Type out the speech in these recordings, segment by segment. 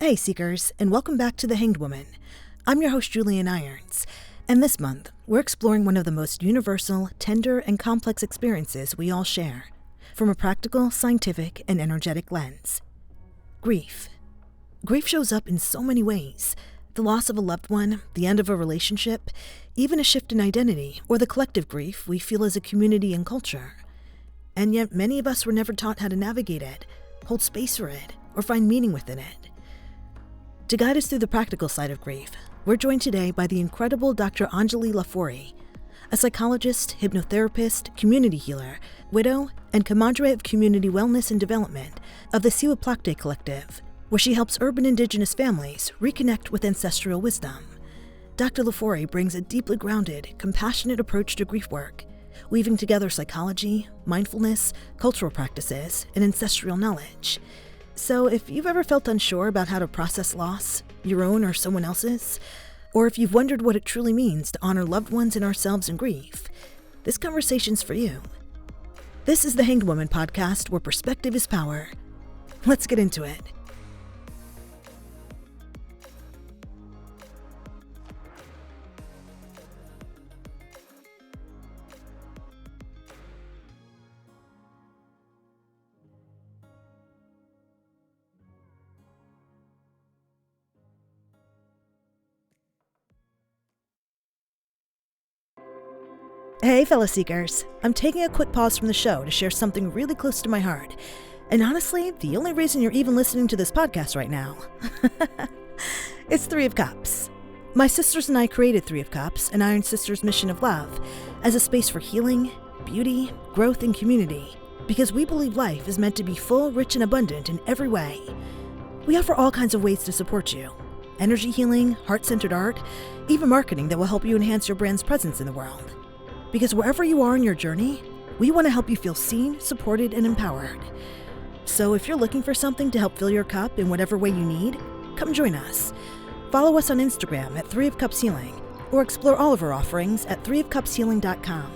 Hey Seekers, and welcome back to The Hanged Woman. I'm your host Julienne Irons, and this month we're exploring one of the most universal, tender, and complex experiences we all share, from a practical, scientific, and energetic lens. Grief. Grief shows up in so many ways. The loss of a loved one, the end of a relationship, even a shift in identity, or the collective grief we feel as a community and culture. And yet many of us were never taught how to navigate it, hold space for it, or find meaning within it. To guide us through the practical side of grief, we're joined today by the incredible Dr. Enjolie Lafaurie, a psychologist, hypnotherapist, community healer, widow, and commadre of community wellness and development of the Siwaplakte Collective, where she helps urban indigenous families reconnect with ancestral wisdom. Dr. Lafaurie brings a deeply grounded, compassionate approach to grief work, weaving together psychology, mindfulness, cultural practices, and ancestral knowledge. So if you've ever felt unsure about how to process loss, your own or someone else's, or if you've wondered what it truly means to honor loved ones and ourselves in grief, this conversation's for you. This is the Hanged Woman podcast, where perspective is power. Let's get into it. Hey, fellow seekers. I'm taking a quick pause from the show to share something really close to my heart. And honestly, the only reason you're even listening to this podcast right now. It's Three of Cups. My sisters and I created Three of Cups, an Iron Sisters mission of love, as a space for healing, beauty, growth, and community, because we believe life is meant to be full, rich, and abundant in every way. We offer all kinds of ways to support you. Energy healing, heart-centered art, even marketing that will help you enhance your brand's presence in the world. Because wherever you are in your journey, we want to help you feel seen, supported, and empowered. So if you're looking for something to help fill your cup in whatever way you need, come join us. Follow us on Instagram at 3 of Cups Healing, or explore all of our offerings at 3ofcupshealing.com.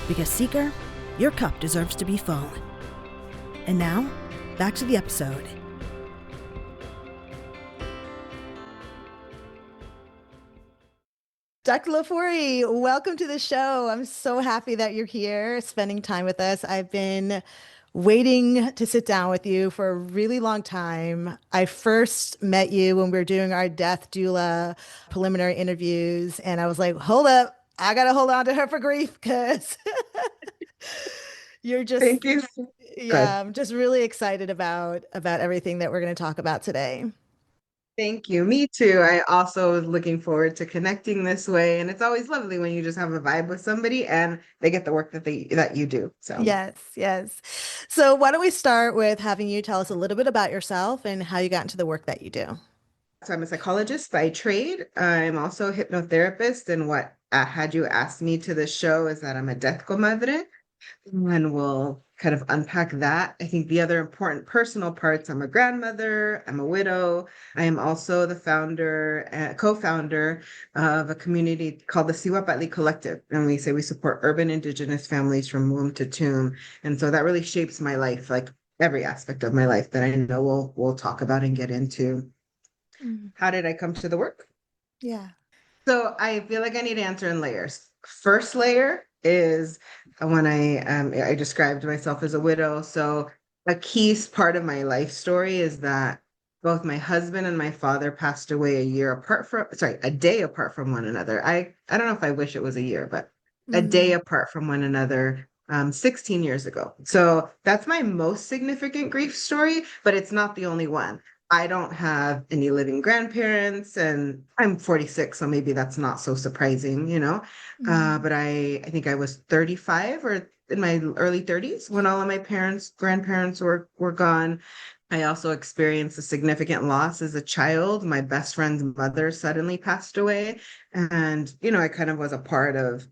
Because Seeker, your cup deserves to be full. And now, back to the episode. Dr. Lafaurie, welcome to the show. I'm so happy that you're here spending time with us. I've been waiting to sit down with you for a really long time. I first met you when we were doing our death doula preliminary interviews, and I was like, hold up, I got to hold on to her for grief because you're just, Thank you. yeah, I'm just really excited about everything that we're going to talk about today. Thank you. Me too. I also was looking forward to connecting this way. And it's always lovely when you just have a vibe with somebody and they get the work that you do. So Yes. So why don't we start with having you tell us a little bit about yourself and how you got into the work that you do? So I'm a psychologist by trade. I'm also a hypnotherapist. And what had you asked me to the show is that I'm a death comadre. And we'll kind of unpack that. I think the other important personal parts, I'm a grandmother, I'm a widow. I am also the founder, co-founder of a community called the Siwaplakte Collective. And we say we support urban indigenous families from womb to tomb. And so that really shapes my life, like every aspect of my life that I know we'll talk about and get into. How did I come to the work? Yeah. So I feel like I need to answer in layers. First layer is when I described myself as a widow. So a key part of my life story is that both my husband and my father passed away a day apart from one another. I don't know if I wish it was a year, but a day apart from one another 16 years ago. So that's my most significant grief story, but it's not the only one. I don't have any living grandparents, and I'm 46, so maybe that's not so surprising, but I think I was 35 or in my early 30s when all of my grandparents were gone. I also experienced a significant loss as a child. My best friend's mother suddenly passed away, and, I kind of was a part of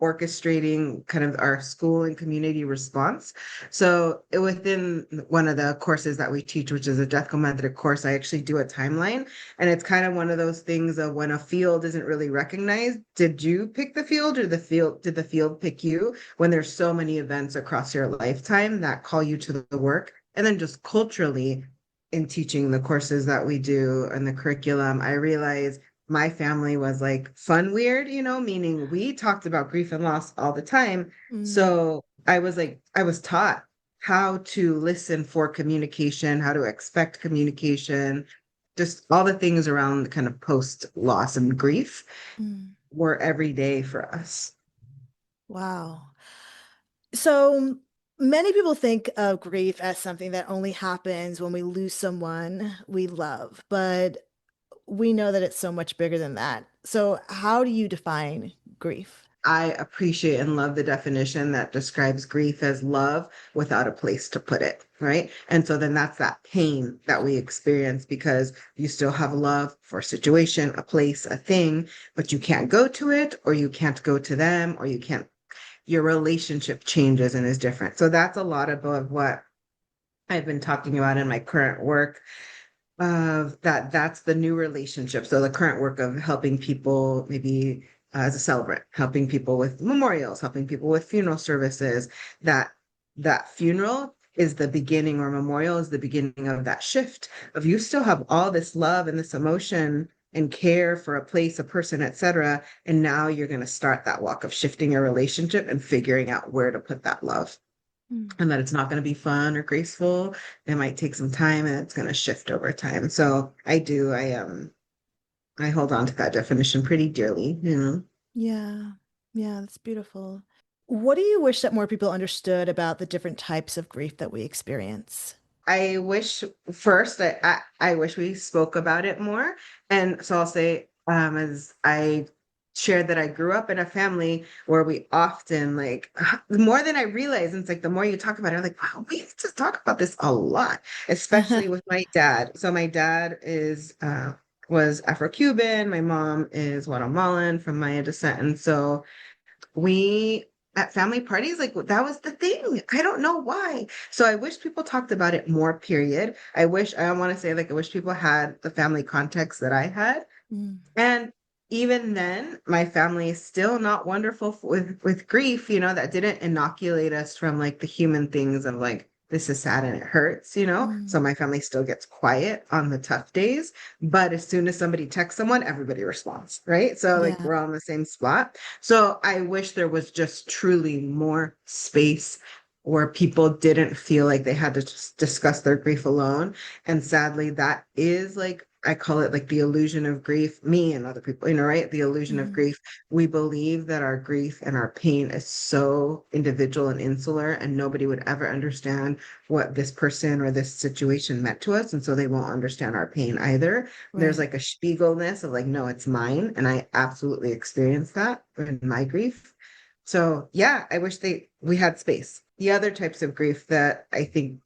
orchestrating kind of our school and community response. So within one of the courses that we teach, which is a death comadre course, I actually do a timeline. And it's kind of one of those things of when a field isn't really recognized, did you pick the field or did the field pick you? When there's so many events across your lifetime that call you to the work. And then just culturally, in teaching the courses that we do and the curriculum, I realized my family was like fun weird, meaning we talked about grief and loss all the time. Mm, So I was taught how to listen for communication, how to expect communication, just all the things around kind of post loss and grief mm. were every day for us. Wow. So many people think of grief as something that only happens when we lose someone we love, but we know that it's so much bigger than that. So how do you define grief? I appreciate and love the definition that describes grief as love without a place to put it, right? And so then that's that pain that we experience because you still have love for a situation, a place, a thing, but you can't go to it, or you can't go to them, or you can't, your relationship changes and is different. So that's a lot of what I've been talking about in my current work of that's the new relationship. So the current work of helping people maybe as a celebrant, helping people with memorials, helping people with funeral services, that that funeral is the beginning or memorial is the beginning of that shift of you still have all this love and this emotion and care for a place, a person, etc. And now you're going to start that walk of shifting your relationship and figuring out where to put that love Mm. and that it's not going to be fun or graceful. It might take some time and it's going to shift over time. So I hold on to that definition pretty dearly. Yeah. Yeah, that's beautiful. What do you wish that more people understood about the different types of grief that we experience? I wish first I wish we spoke about it more. And so I'll say, as I shared that I grew up in a family where we often like more than I realized. And it's like the more you talk about it, I'm like, wow, we need to talk about this a lot, especially with my dad. So my dad is was Afro-Cuban, my mom is Guatemalan from Maya descent. And so we at family parties, like that was the thing. I don't know why. So I wish people talked about it more, period. I want to say like I wish people had the family context that I had. Mm. And even then, my family is still not wonderful with grief, that didn't inoculate us from like the human things of like this is sad and it hurts. So Mm. my family still gets quiet on the tough days, but as soon as somebody texts someone, everybody responds, right? So like Yeah. we're all in the same spot. So I wish there was just truly more space where people didn't feel like they had to just discuss their grief alone. And sadly, that is like I call it like the illusion of grief, me and other people, right? The illusion of Mhm. grief. We believe that our grief and our pain is so individual and insular, and nobody would ever understand what this person or this situation meant to us. And so they won't understand our pain either. There's Right. like a spiegelness of like, no, it's mine. And I absolutely experienced that in my grief. So yeah, I wish we had space. The other types of grief that I think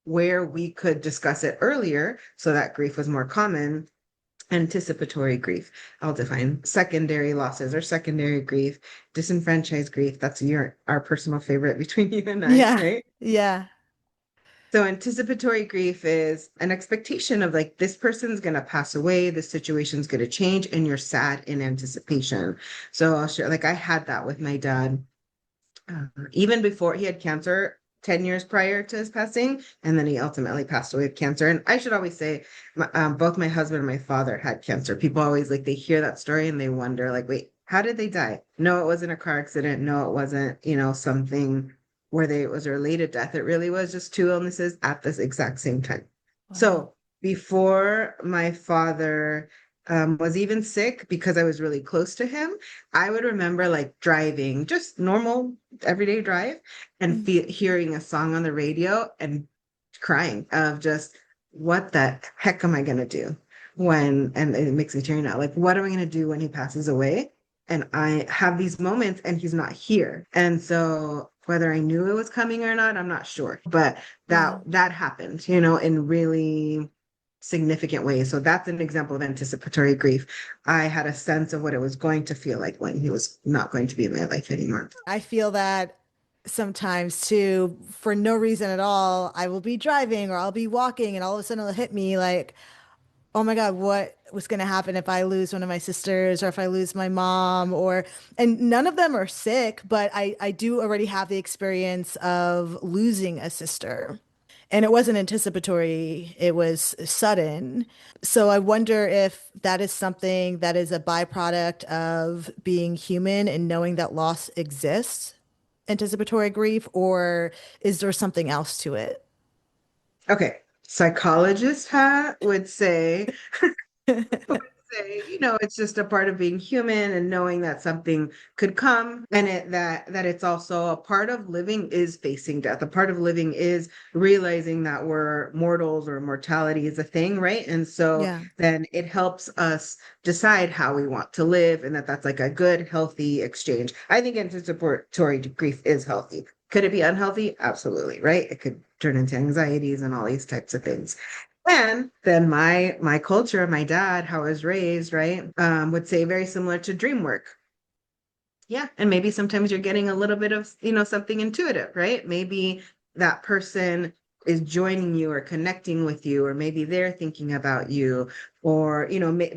where we could discuss it earlier so that grief was more common. Anticipatory grief. I'll define secondary losses or secondary grief, disenfranchised grief. That's our personal favorite between you and I, Yeah. right? Yeah. So anticipatory grief is an expectation of like this person's gonna pass away, this situation's gonna change, and you're sad in anticipation. So I'll share, like I had that with my dad even before he had cancer 10 years prior to his passing, and then he ultimately passed away of cancer. And I should always say, both my husband and my father had cancer. People always like, they hear that story and they wonder, like, wait, how did they die? No, it wasn't a car accident. No, it wasn't, something where it was a related death. It really was just two illnesses at this exact same time. Wow. So before my father was even sick, because I was really close to him, I would remember like driving, just normal everyday drive, and Mm. hearing a song on the radio and crying of just what the heck am I gonna do and it makes me tear now. Like, what am I gonna do when he passes away? And I have these moments and he's not here. And so whether I knew it was coming or not, I'm not sure. But Yeah. that happened, in really significant ways. So that's an example of anticipatory grief. I had a sense of what it was going to feel like when he was not going to be in my life anymore. I feel that sometimes too, for no reason at all. I will be driving or I'll be walking and all of a sudden it'll hit me like, oh my God, what was going to happen if I lose one of my sisters or if I lose my mom and none of them are sick, but I do already have the experience of losing a sister. And it wasn't anticipatory, it was sudden. So I wonder if that is something that is a byproduct of being human and knowing that loss exists, anticipatory grief, or is there something else to it? Okay. Psychologist hat would say it's just a part of being human and knowing that something could come, and that it's also a part of living is facing death. A part of living is realizing that we're mortals, or mortality is a thing, right? And so Yeah. then it helps us decide how we want to live, and that's like a good, healthy exchange. I think anticipatory grief is healthy. Could it be unhealthy? Absolutely, right? It could turn into anxieties and all these types of things. And then my culture, my dad, how I was raised, right, would say very similar to dream work. Yeah. And maybe sometimes you're getting a little bit of, something intuitive, right? Maybe that person is joining you or connecting with you, or maybe they're thinking about you, or,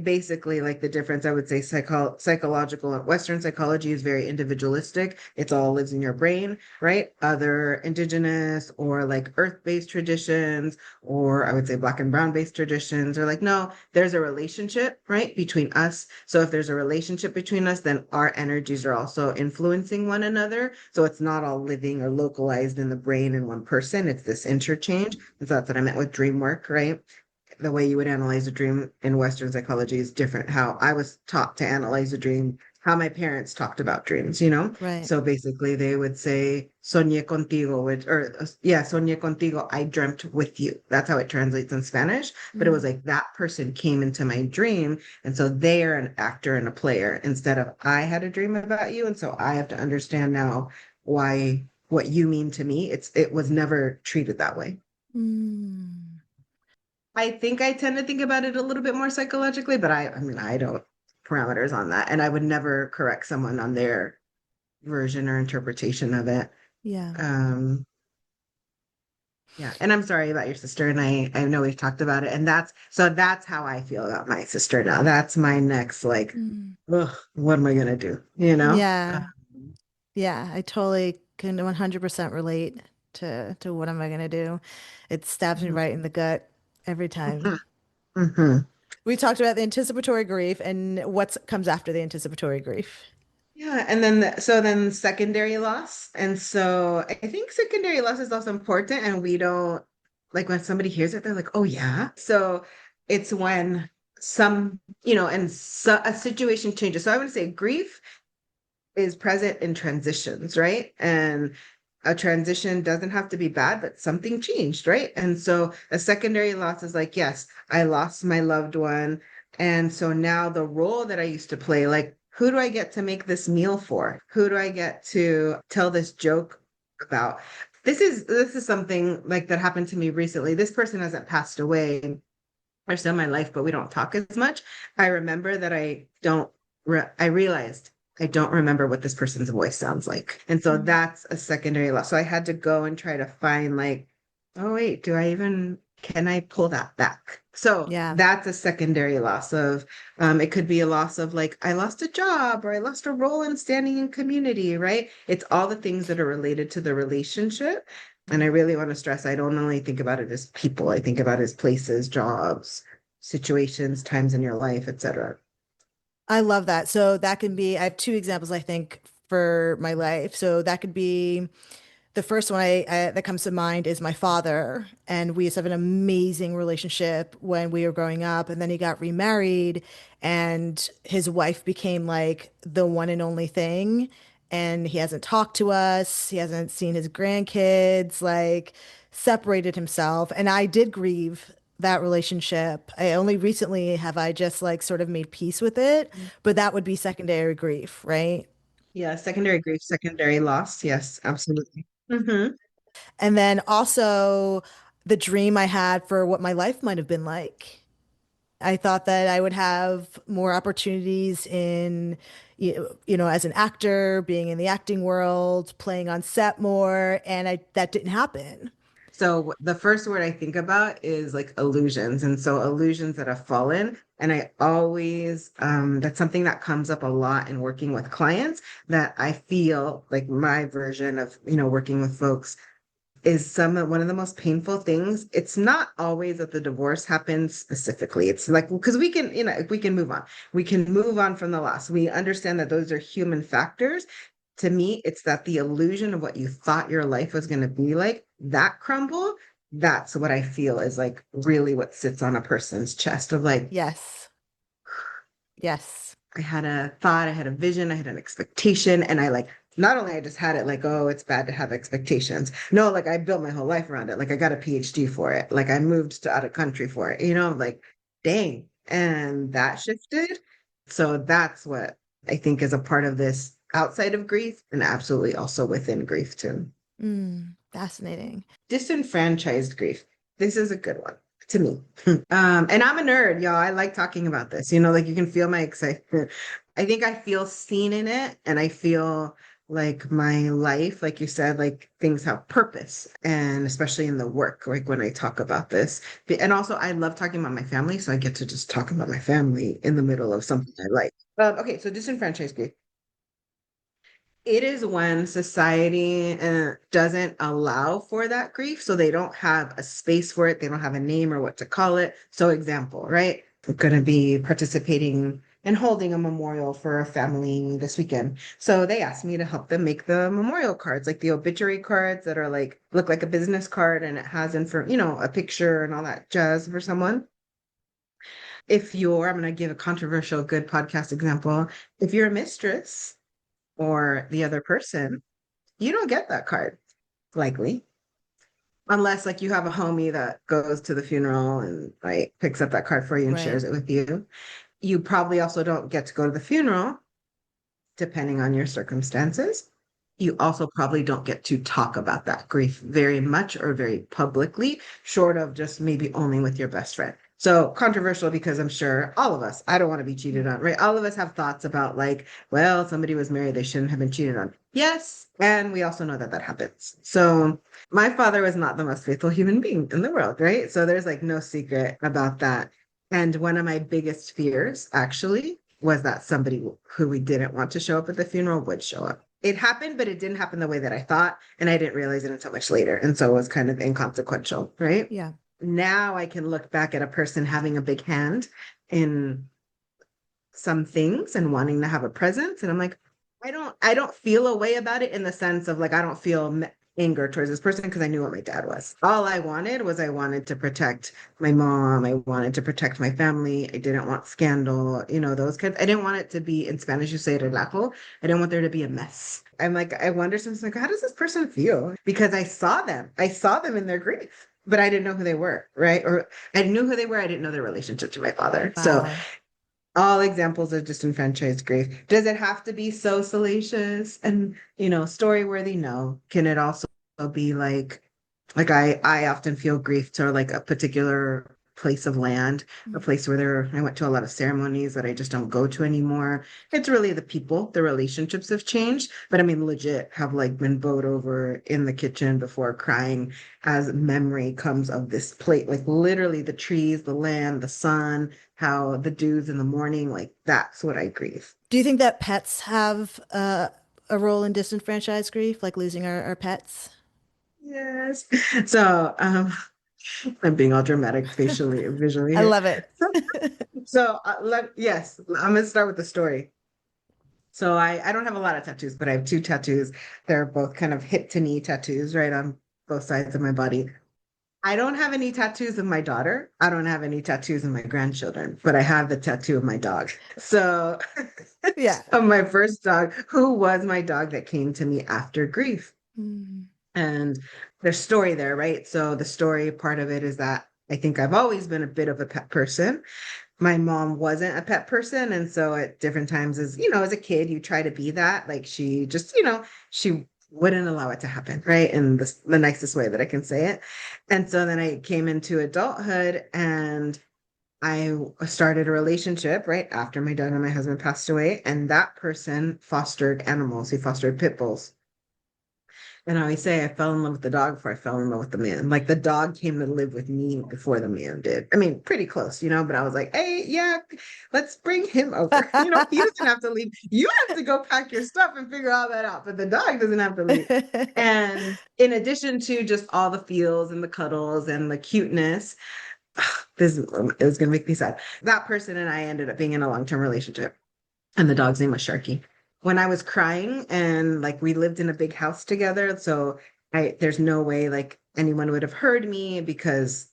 basically like the difference, I would say psychological, Western psychology is very individualistic. It's all lives in your brain, right? Other indigenous or like earth-based traditions, or I would say black and brown-based traditions are like, no, there's a relationship, right, between us. So if there's a relationship between us, then our energies are also influencing one another. So it's not all living or localized in the brain in one person. It's this interchange. And so that's what I meant with dream work, right? The way you would analyze a dream in Western psychology is different. How I was taught to analyze a dream, how my parents talked about dreams. Right. So basically they would say, soñé contigo, yeah, soñé contigo, I dreamt with you. That's how it translates in Spanish. But it was Mm. like that person came into my dream. And so they are an actor and a player instead of I had a dream about you. And so I have to understand now why what you mean to me. It was never treated that way. Mm. I think I tend to think about it a little bit more psychologically, but I mean, I don't parameters on that. And I would never correct someone on their version or interpretation of it. Yeah. Um, yeah. And I'm sorry about your sister. And I know we've talked about it. And that's how I feel about my sister now. That's my next, like, Mm. ugh, what am I gonna do? You know? Yeah. Yeah, I totally can 100% relate to what am I gonna do? It stabs me Mhm, right in the gut every time. mhm, mhm. We talked about the anticipatory grief and what comes after the anticipatory grief. Yeah, and then so then secondary loss. And so I think secondary loss is also important, and we don't like when somebody hears it, they're like, "Oh yeah." So it's when and so a situation changes. So I would say grief is present in transitions, right? And a transition doesn't have to be bad, but something changed, right? And so a secondary loss is like, yes, I lost my loved one. And so now the role that I used to play, like, who do I get to make this meal for? Who do I get to tell this joke about? This is something like that happened to me recently. This person hasn't passed away are still in my life, but we don't talk as much. I remember that I realized I don't remember what this person's voice sounds like. And so Mm. that's a secondary loss. So I had to go and try to find like, oh wait, can I pull that back? So Yeah. that's a secondary loss of, it could be a loss of like, I lost a job or I lost a role in standing in community, right? It's all the things that are related to the relationship. And I really want to stress, I don't only think about it as people, I think about it as places, jobs, situations, times in your life, etc. I love that. So that can be, I have two examples, I think, for my life. So that could be the first one that comes to mind is my father, and we used to have an amazing relationship when we were growing up. And then he got remarried, and his wife became like the one and only thing. And he hasn't talked to us. He hasn't seen his grandkids, like separated himself. And I did grieve that relationship. I only recently have I just like sort of made peace with it, but that would be secondary grief, right? Yeah, secondary grief, secondary loss. Yes, absolutely. And then also the dream I had for what my life might have been like. I thought that I would have more opportunities in, as an actor, being in the acting world, playing on set more, and that didn't happen. So the first word I think about is like illusions. And so illusions that have fallen. And I always, that's something that comes up a lot in working with clients that I feel like my version of, working with folks is one of the most painful things. It's not always that the divorce happens specifically. It's like, because we can, we can move on. We can move on from the loss. We understand that those are human factors. To me, it's that the illusion of what you thought your life was going to be like, that crumble, that's what I feel is like really what sits on a person's chest of like, Yes. Yes. I had a thought, I had a vision, I had an expectation, and I like not only I just had it like, oh, it's bad to have expectations. No, like I built my whole life around it. Like I got a PhD for it. Like I moved to out of country for it, like, dang. And that shifted. So that's what I think is a part of this outside of grief and absolutely also within grief too. Fascinating. Disenfranchised grief. This is a good one to me. And I'm a nerd, y'all. I like talking about this. Like you can feel my excitement. I think I feel seen in it, and I feel like my life, like you said, like things have purpose, and especially in the work, like when I talk about this. And also, I love talking about my family, so I get to just talk about my family in the middle of something I like. Okay, so disenfranchised grief. It is when society doesn't allow for that grief. So they don't have a space for it. They don't have a name or what to call it. So example, right? We're going to be participating and holding a memorial for a family this weekend. So they asked me to help them make the memorial cards, like the obituary cards that are like, look like a business card and it has a picture and all that jazz for someone. I'm going to give a controversial good podcast example. If you're a mistress, or the other person, you don't get that card, likely. Unless like you have a homie that goes to the funeral and like picks up that card for you and shares it with you. You probably also don't get to go to the funeral, depending on your circumstances. You also probably don't get to talk about that grief very much or very publicly, short of just maybe only with your best friend. So controversial because I'm sure all of us, I don't want to be cheated on, right? All of us have thoughts about like, well, somebody was married, they shouldn't have been cheated on. Yes. And we also know that that happens. So my father was not the most faithful human being in the world, right? So there's like no secret about that. And one of my biggest fears actually was that somebody who we didn't want to show up at the funeral would show up. It happened, but it didn't happen the way that I thought. And I didn't realize it until much later. And so it was kind of inconsequential, right? Yeah. Now I can look back at a person having a big hand in some things and wanting to have a presence. And I'm like, I don't feel a way about it in the sense of like, I don't feel anger towards this person because I knew what my dad was. All I wanted to protect my mom. I wanted to protect my family. I didn't want scandal, those kinds. I didn't want it to be, in Spanish, you say relajo. I didn't want there to be a mess. I'm like, I wonder sometimes, like, how does this person feel? Because I saw them in their grief, but I didn't know who they were, right? Or I knew who they were. I didn't know their relationship to my father. Wow. So all examples of disenfranchised grief. Does it have to be so salacious and, story worthy? No. Can it also be like I often feel grief to like a particular place of land, a place where I went to a lot of ceremonies that I just don't go to anymore. It's really the people, the relationships have changed, but I mean, legit have like been bowed over in the kitchen before crying as memory comes of this plate, like literally the trees, the land, the sun, how the dews in the morning, like that's what I grieve. Do you think that pets have a role in disenfranchised grief, like losing our pets? Yes. So, I'm being all dramatic facially, visually I here. love it. Yes, I'm gonna start with the story. So I don't have a lot of tattoos, but I have two tattoos. They're both kind of hip to knee tattoos, right on both sides of my body. I don't have any tattoos of my daughter. I don't have any tattoos of my grandchildren, but I have the tattoo of my dog. So, Yeah. of my first dog, who was my dog that came to me after grief. And there's story there, right? So the story part of it is that I think I've always been a bit of a pet person. My mom wasn't a pet person. And so at different times as a kid, you try to be that. Like she just, she wouldn't allow it to happen, right? In the nicest way that I can say it. And so then I came into adulthood and I started a relationship right after my dad and my husband passed away. And that person fostered animals. He fostered pit bulls. And I always say I fell in love with the dog before I fell in love with the man. Like the dog came to live with me before the man did. I mean, pretty close, but I was like, hey, yeah, let's bring him over. He doesn't have to leave. You have to go pack your stuff and figure all that out, but the dog doesn't have to leave. And in addition to just all the feels and the cuddles and the cuteness, this is going to make me sad. That person and I ended up being in a long-term relationship, and the dog's name was Sharky. When I was crying and like we lived in a big house together, so there's no way like anyone would have heard me because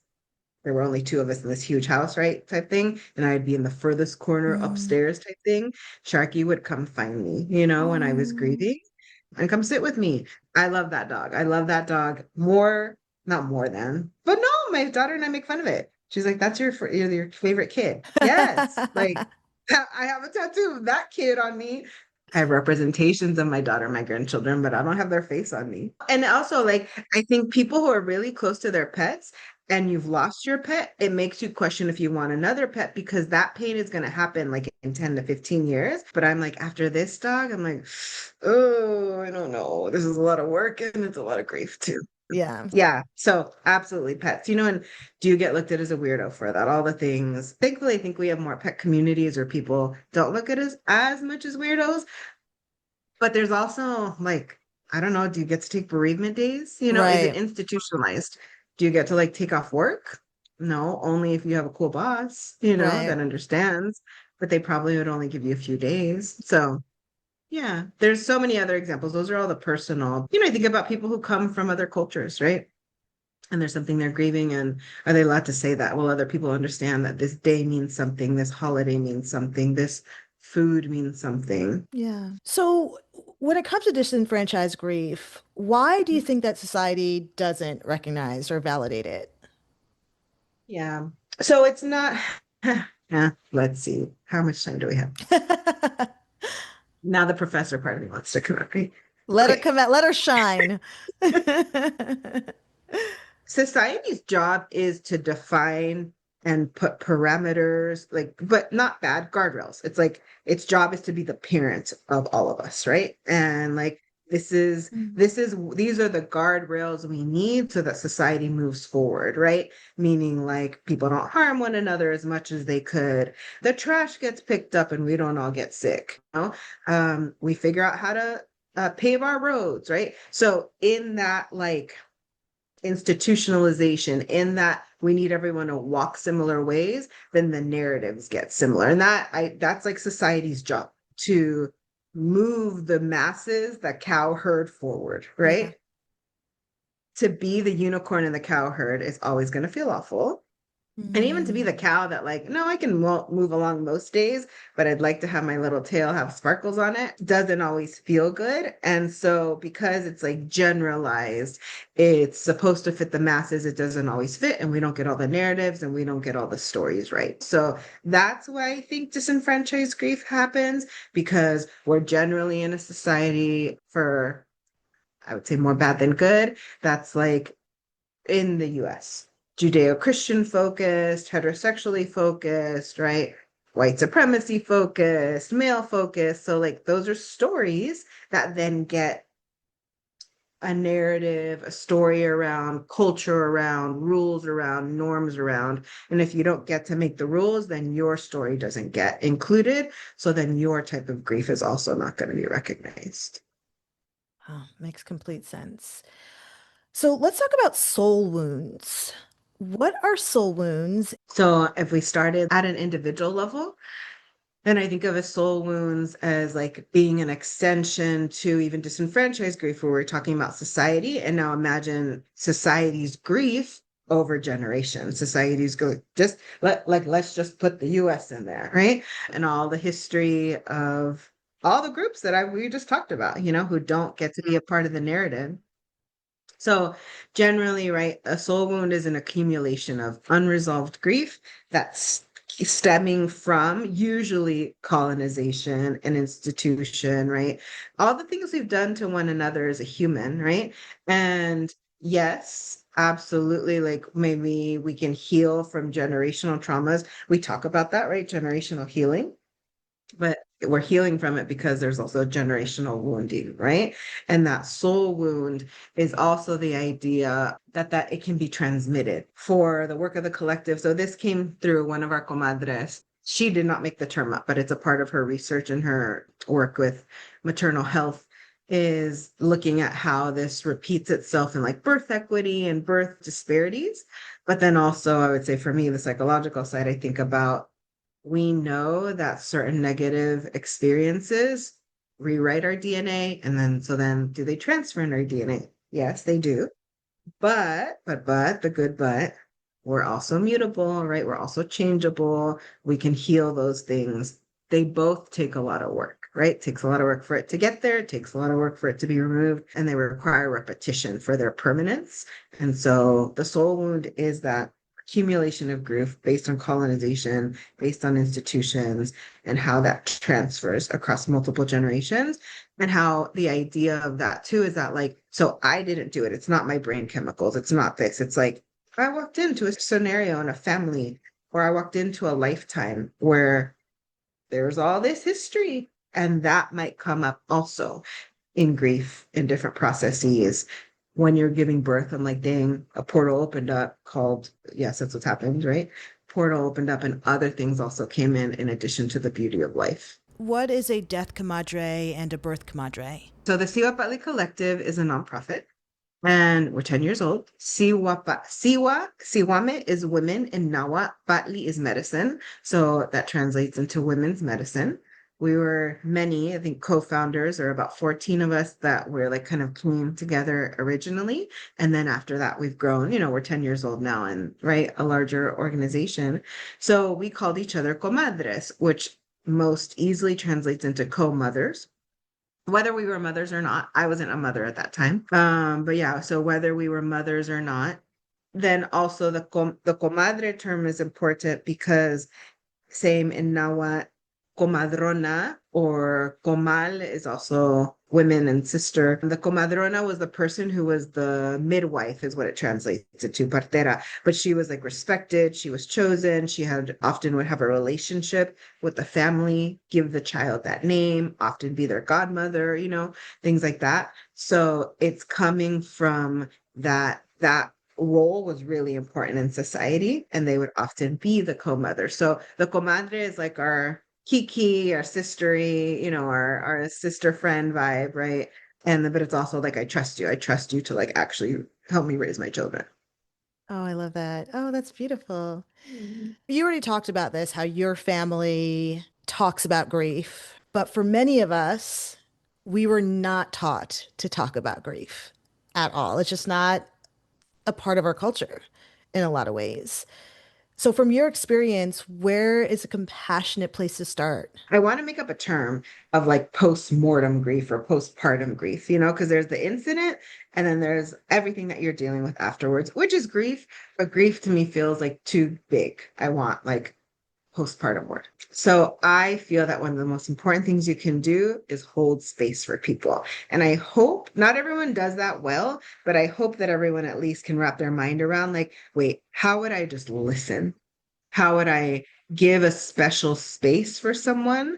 there were only two of us in this huge house, right? Type thing. And I'd be in the furthest corner upstairs type thing. Sharky would come find me, when I was grieving and come sit with me. I love that dog. I love that dog more, not more than, but no, my daughter and I make fun of it. She's like, that's your favorite kid. Yes. Like I have a tattoo of that kid on me. I have representations of my daughter and my grandchildren, but I don't have their face on me. And also, like, I think people who are really close to their pets and you've lost your pet, it makes you question if you want another pet because that pain is going to happen like in 10 to 15 years. But I'm like, after this dog, I'm like, oh, I don't know. This is a lot of work and it's a lot of grief too. Yeah. Yeah. So absolutely pets, and do you get looked at as a weirdo for that? All the things. Thankfully, I think we have more pet communities where people don't look at us as much as weirdos. But there's also like, I don't know, do you get to take bereavement days? Is it Right. institutionalized? Do you get to like take off work? No, only if you have a cool boss, Right. that understands, but they probably would only give you a few days. So yeah, there's so many other examples. Those are all the personal, I think about people who come from other cultures, right? And there's something they're grieving, and are they allowed to say that? Well, other people understand that this day means something, this holiday means something, this food means something. Yeah. So when it comes to disenfranchised grief, why do you think that society doesn't recognize or validate it? Yeah. So it's not, yeah, let's see. How much time do we have? Now the professor part of me wants to come at me. Let her Okay. come out, let her shine. Society's job is to define and put parameters, like, but not bad guardrails. It's like its job is to be the parent of all of us, right? And like these are the guardrails we need so that society moves forward, right? Meaning like people don't harm one another as much as they could. The trash gets picked up and we don't all get sick. We figure out how to pave our roads, right? So in that like institutionalization, in that we need everyone to walk similar ways, then the narratives get similar. And that's like society's job to move the masses, the cow herd forward, Yeah. right? To be the unicorn in the cow herd is always going to feel awful. And even to be the Mm. cow that like, no, I can move along most days, but I'd like to have my little tail have sparkles on it, doesn't always feel good. And so because it's like generalized, it's supposed to fit the masses, it doesn't always fit, and we don't get all the narratives and we don't get all the stories right. So that's why I think disenfranchised grief happens, because we're generally in a society for, I would say, more bad than good. That's like in the US, Judeo-Christian focused, heterosexually focused, right? White supremacy focused, male focused. So like those are stories that then get a narrative, a story around, culture around, rules around, norms around. And if you don't get to make the rules, then your story doesn't get included. So then your type of grief is also not going to be recognized. Oh, makes complete sense. So let's talk about soul wounds. What are soul wounds? So if we started at an individual level, then I think of a soul wounds as like being an extension to even disenfranchised grief, where we're talking about society. And now imagine society's grief over generations. Society's go just let's just put the US in there, right? And all the history of all the groups that we just talked about, who don't get to be a part of the narrative. So generally, right, a soul wound is an accumulation of unresolved grief that's stemming from usually colonization and institution, right? All the things we've done to one another as a human, right? And yes, absolutely, like maybe we can heal from generational traumas. We talk about that, right? Generational healing. But we're healing from it because there's also generational wounding, right? And that soul wound is also the idea that it can be transmitted for the work of the collective. So this came through one of our comadres. She did not make the term up, but it's a part of her research and her work with maternal health, is looking at how this repeats itself in like birth equity and birth disparities. But then also, I would say for me, the psychological side, I think about, we know that certain negative experiences rewrite our DNA. And then do they transfer in our DNA? Yes, they do. But the good but, we're also mutable, right? We're also changeable. We can heal those things. They both take a lot of work, right? It takes a lot of work for it to get there. It takes a lot of work for it to be removed, and they require repetition for their permanence. And so the soul wound is that accumulation of grief based on colonization, based on institutions, and how that transfers across multiple generations. And how the idea of that too is that, like, so I didn't do it. It's not my brain chemicals. It's not this. It's like I walked into a scenario in a family, or I walked into a lifetime where there's all this history, and that might come up also in grief in different processes when you're giving birth. I'm like, dang, a portal opened up called, yes, that's what's happened, right? Portal opened up and other things also came in addition to the beauty of life. What is a death comadre and a birth comadre? So the Siwa Patli Collective is a nonprofit, and we're 10 years old. Siwame is women, and Nawa Patli is medicine. So that translates into women's medicine. We were many, I think, co-founders, or about 14 of us that were like kind of came together originally. And then after that, we've grown, we're 10 years old now and, right, a larger organization. So we called each other comadres, which most easily translates into co-mothers. Whether we were mothers or not, I wasn't a mother at that time. But yeah, so whether we were mothers or not, then also the comadre term is important because same in Nahuatl, comadrona or comal is also women and sister. The comadrona was the person who was the midwife, is what it translates to, partera. But she was like respected. She was chosen. She had often would have a relationship with the family, give the child that name, often be their godmother, things like that. So it's coming from that role was really important in society, and they would often be the co-mother. So the comadre is like our kiki, our sistery, our sister friend vibe, right? But it's also like, I trust you to like actually help me raise my children. Oh, I love that. Oh, that's beautiful. You already talked about this, how your family talks about grief. But for many of us, we were not taught to talk about grief at all. It's just not a part of our culture in a lot of ways. So, from your experience, where is a compassionate place to start? I want to make up a term of like post-mortem grief or postpartum grief, because there's the incident and then there's everything that you're dealing with afterwards, which is grief. But grief to me feels like too big. I want like postpartum word. So I feel that one of the most important things you can do is hold space for people. And I hope not everyone does that well, but I hope that everyone at least can wrap their mind around like, wait, how would I just listen? How would I give a special space for someone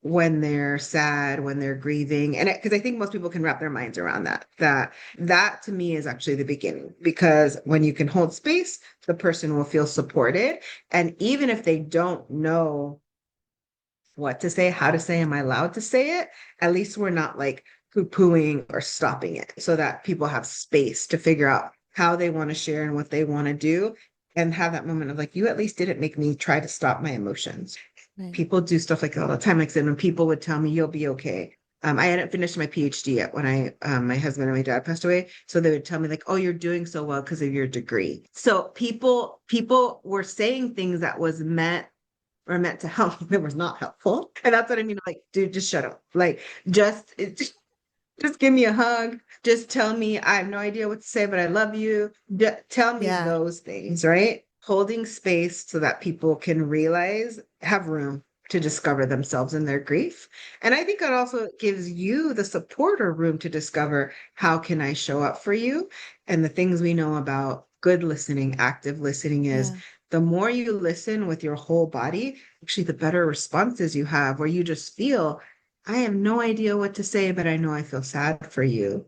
when they're sad, when they're grieving? And because I think most people can wrap their minds around that to me is actually the beginning, because when you can hold space, the person will feel supported. And even if they don't know what to say, how to say, am I allowed to say it? At least we're not like poo-pooing or stopping it, so that people have space to figure out how they want to share and what they want to do, and have that moment of like, you at least didn't make me try to stop my emotions. Right. People do stuff like that all the time. Like I said, when people would tell me, you'll be okay. I hadn't finished my PhD yet when my husband and my dad passed away. So they would tell me like, oh, you're doing so well because of your degree. So people were saying things that was meant to help that was not helpful. And that's what I mean. Like, dude, just shut up. Like, just give me a hug. Just tell me, I have no idea what to say, but I love you. Tell me Yeah. those things, right? Holding space so that people can have room to discover themselves in their grief. And I think it also gives you, the supporter, room to discover, how can I show up for you? And the things we know about good listening, active listening, is Yeah. the more you listen with your whole body, actually, the better responses you have, where you just feel, I have no idea what to say, but I know I feel sad for you,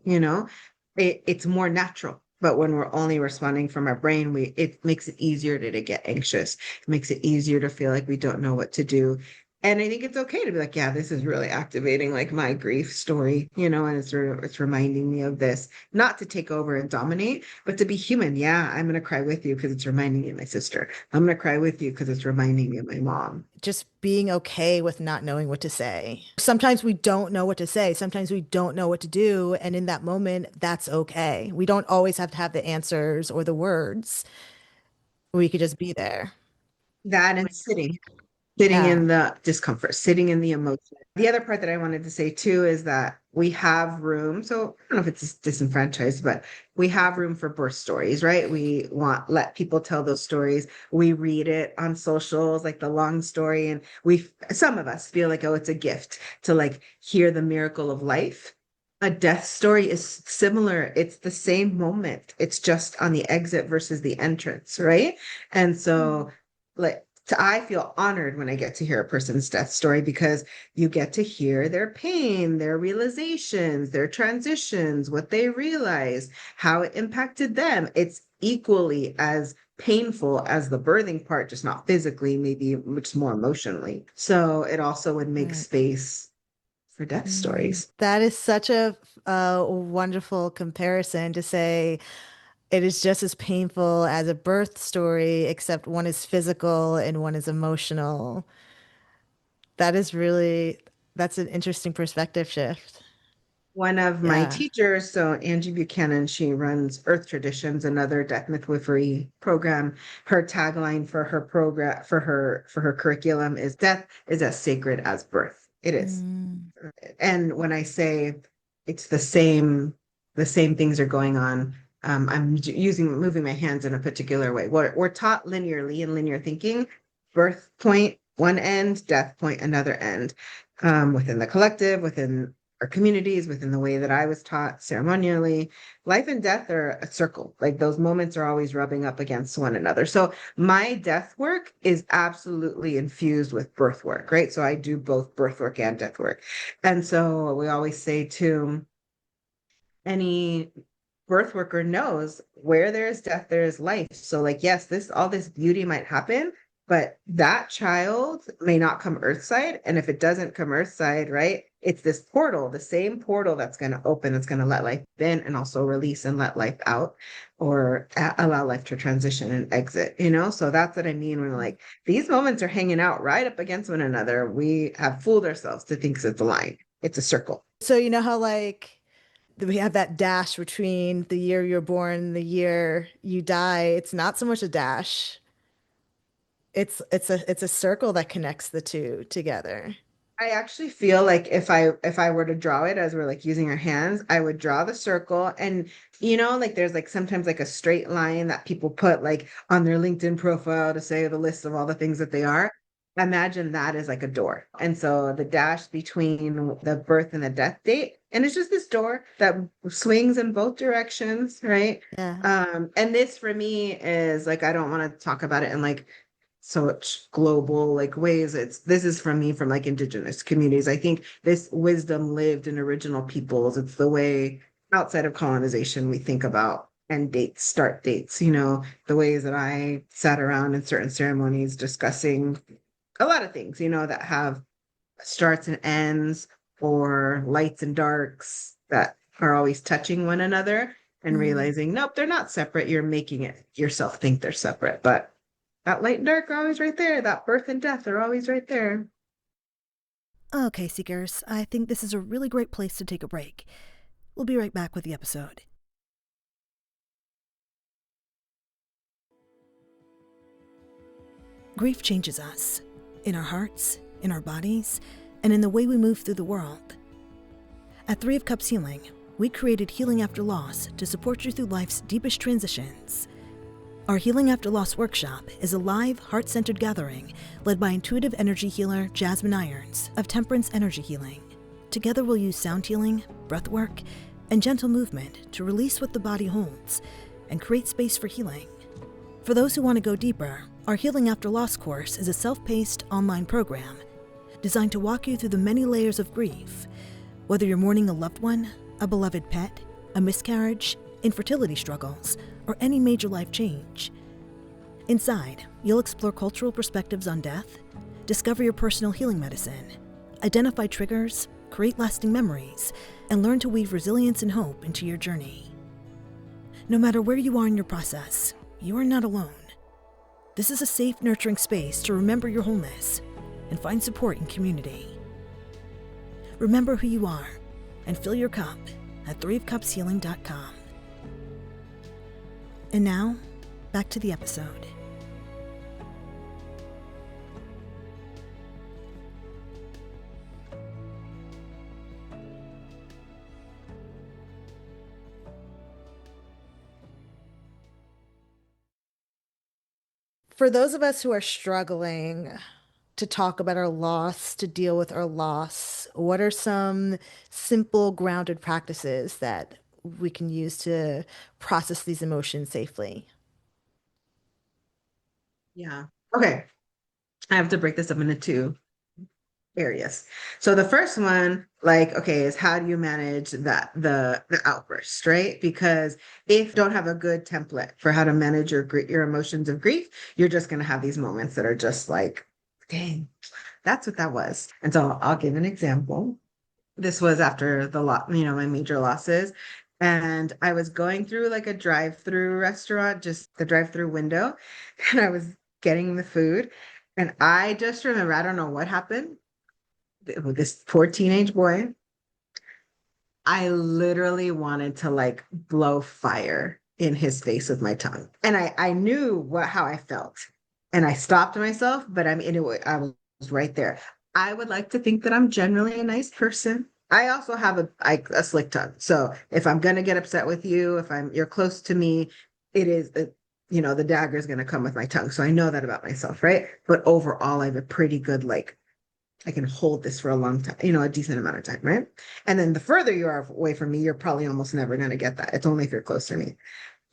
it's more natural. But when we're only responding from our brain, it makes it easier to get anxious. It makes it easier to feel like we don't know what to do. And I think it's okay to be like, yeah, this is really activating like my grief story, and it's reminding me of this, not to take over and dominate, but to be human. Yeah, I'm gonna cry with you because it's reminding me of my sister. I'm gonna cry with you because it's reminding me of my mom. Just being okay with not knowing what to say. Sometimes we don't know what to say. Sometimes we don't know what to do. And in that moment, that's okay. We don't always have to have the answers or the words. We could just be there. That and sitting Yeah. in the discomfort, sitting in the emotion. The other part that I wanted to say too is that we have room. So I don't know if it's disenfranchised, but we have room for birth stories, right? We let people tell those stories. We read it on socials, like the long story. And some of us feel like, oh, it's a gift to like hear the miracle of life. A death story is similar. It's the same moment. It's just on the exit versus the entrance, right? And so like I feel honored when I get to hear a person's death story, because you get to hear their pain, their realizations, their transitions, what they realized, how it impacted them. It's equally as painful as the birthing part, just not physically, maybe much more emotionally. So it also would make Right. space for death stories. That is such a wonderful comparison to say it is just as painful as a birth story, except one is physical and one is emotional. That is really, that's an interesting perspective shift. One of my Yeah. teachers, so Angie Buchanan, she runs Earth Traditions, another death midwifery program. Her tagline for her program, for her curriculum is death is as sacred as birth. It is. Mm. And when I say it's the same things are going on. I'm moving my hands in a particular way. We're taught linearly in linear thinking, birth point one end, death point another end, within the collective, within our communities, within the way that I was taught ceremonially. Life and death are a circle. Like those moments are always rubbing up against one another. So my death work is absolutely infused with birth work, right? So I do both birth work and death work. And so we always say to any birth worker knows, where there is death, there is life. So like, yes, all this beauty might happen, but that child may not come earthside. And if it doesn't come earthside, right, it's this portal, the same portal that's going to open, that's going to let life in and also release and let life out, or allow life to transition and exit, So that's what I mean when like these moments are hanging out right up against one another. We have fooled ourselves to think it's a line. It's a circle. So you know how like we have that dash between the year you're born and the year you die. It's not so much a dash. It's a circle that connects the two together. I actually feel like if I were to draw it as we're like using our hands, I would draw the circle, and like there's like sometimes like a straight line that people put like on their LinkedIn profile to say the list of all the things that they are. Imagine that as like a door. And so the dash between the birth and the death date, and it's just this door that swings in both directions, right? Yeah. And this for me is like, I don't want to talk about it in like such global like ways. This is from me, from like indigenous communities. I think this wisdom lived in original peoples. It's the way outside of colonization we think about end dates, start dates, the ways that I sat around in certain ceremonies discussing a lot of things, that have starts and ends, or lights and darks that are always touching one another, and Mm. realizing, nope, they're not separate. You're making it yourself think they're separate, but that light and dark are always right there. That birth and death are always right there. Okay, Seekers, I think this is a really great place to take a break. We'll be right back with the episode. Grief changes us, in our hearts, in our bodies, and in the way we move through the world. At 3 of Cups Healing, we created Healing After Loss to support you through life's deepest transitions. Our Healing After Loss workshop is a live, heart-centered gathering led by intuitive energy healer Julienne Irons of Temperance Energy Healing. Together we'll use sound healing, breath work, and gentle movement to release what the body holds and create space for healing. For those who want to go deeper, Our Healing After Loss course is a self-paced online program designed to walk you through the many layers of grief, whether you're mourning a loved one, a beloved pet, a miscarriage, infertility struggles, or any major life change. Inside, you'll explore cultural perspectives on death, discover your personal healing medicine, identify triggers, create lasting memories, and learn to weave resilience and hope into your journey. No matter where you are in your process, you are not alone. This is a safe, nurturing space to remember your wholeness and find support and community. Remember who you are and fill your cup at threeofcupshealing.com. And now, back to the episode. For those of us who are struggling to talk about our loss, to deal with our loss, what are some simple, grounded practices that we can use to process these emotions safely? Yeah. Okay. I have to break this up into two areas. So the first one, like, okay, is how do you manage that the outburst, right? Because if you don't have a good template for how to manage your emotions of grief, you're just going to have these moments that are just like, dang, that's what that was. And so I'll give an example. This was after the lot, my major losses. And I was going through like a drive-through restaurant, just the drive-through window, and I was getting the food. And I just remember, I don't know what happened with this poor teenage boy. I literally wanted to like blow fire in his face with my tongue. And I knew how I felt. And I stopped myself, but I mean, I was right there. I would like to think that I'm generally a nice person. I also have a slick tongue. So if I'm gonna get upset with you, if you're close to me, it is the dagger is gonna come with my tongue. So I know that about myself, right? But overall, I have a pretty good like I can hold this for a long time, a decent amount of time, right? And then the further you are away from me, you're probably almost never going to get that. It's only if you're close to me.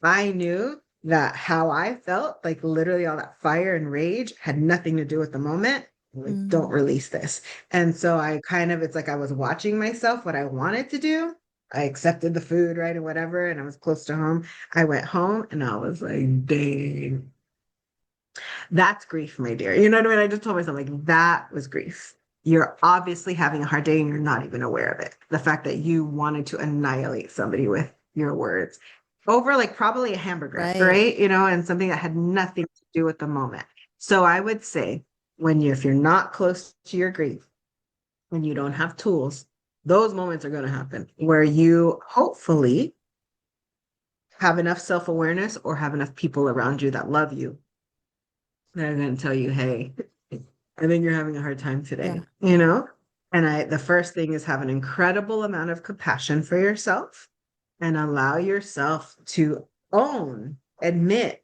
I knew that how I felt, like literally all that fire and rage had nothing to do with the moment. Like, don't release this. And so it's like I was watching myself, what I wanted to do. I accepted the food, right? And whatever. And I was close to home. I went home and I was like, dang, that's grief, my dear. You know what I mean? I just told myself, like, that was grief. You're obviously having a hard day and you're not even aware of it. The fact that you wanted to annihilate somebody with your words over like probably a hamburger, right? And something that had nothing to do with the moment. So I would say if you're not close to your grief, when you don't have tools, those moments are going to happen where you hopefully have enough self-awareness or have enough people around you that love you that are going to tell you, hey, I think you're having a hard time today, And the first thing is have an incredible amount of compassion for yourself and allow yourself to admit,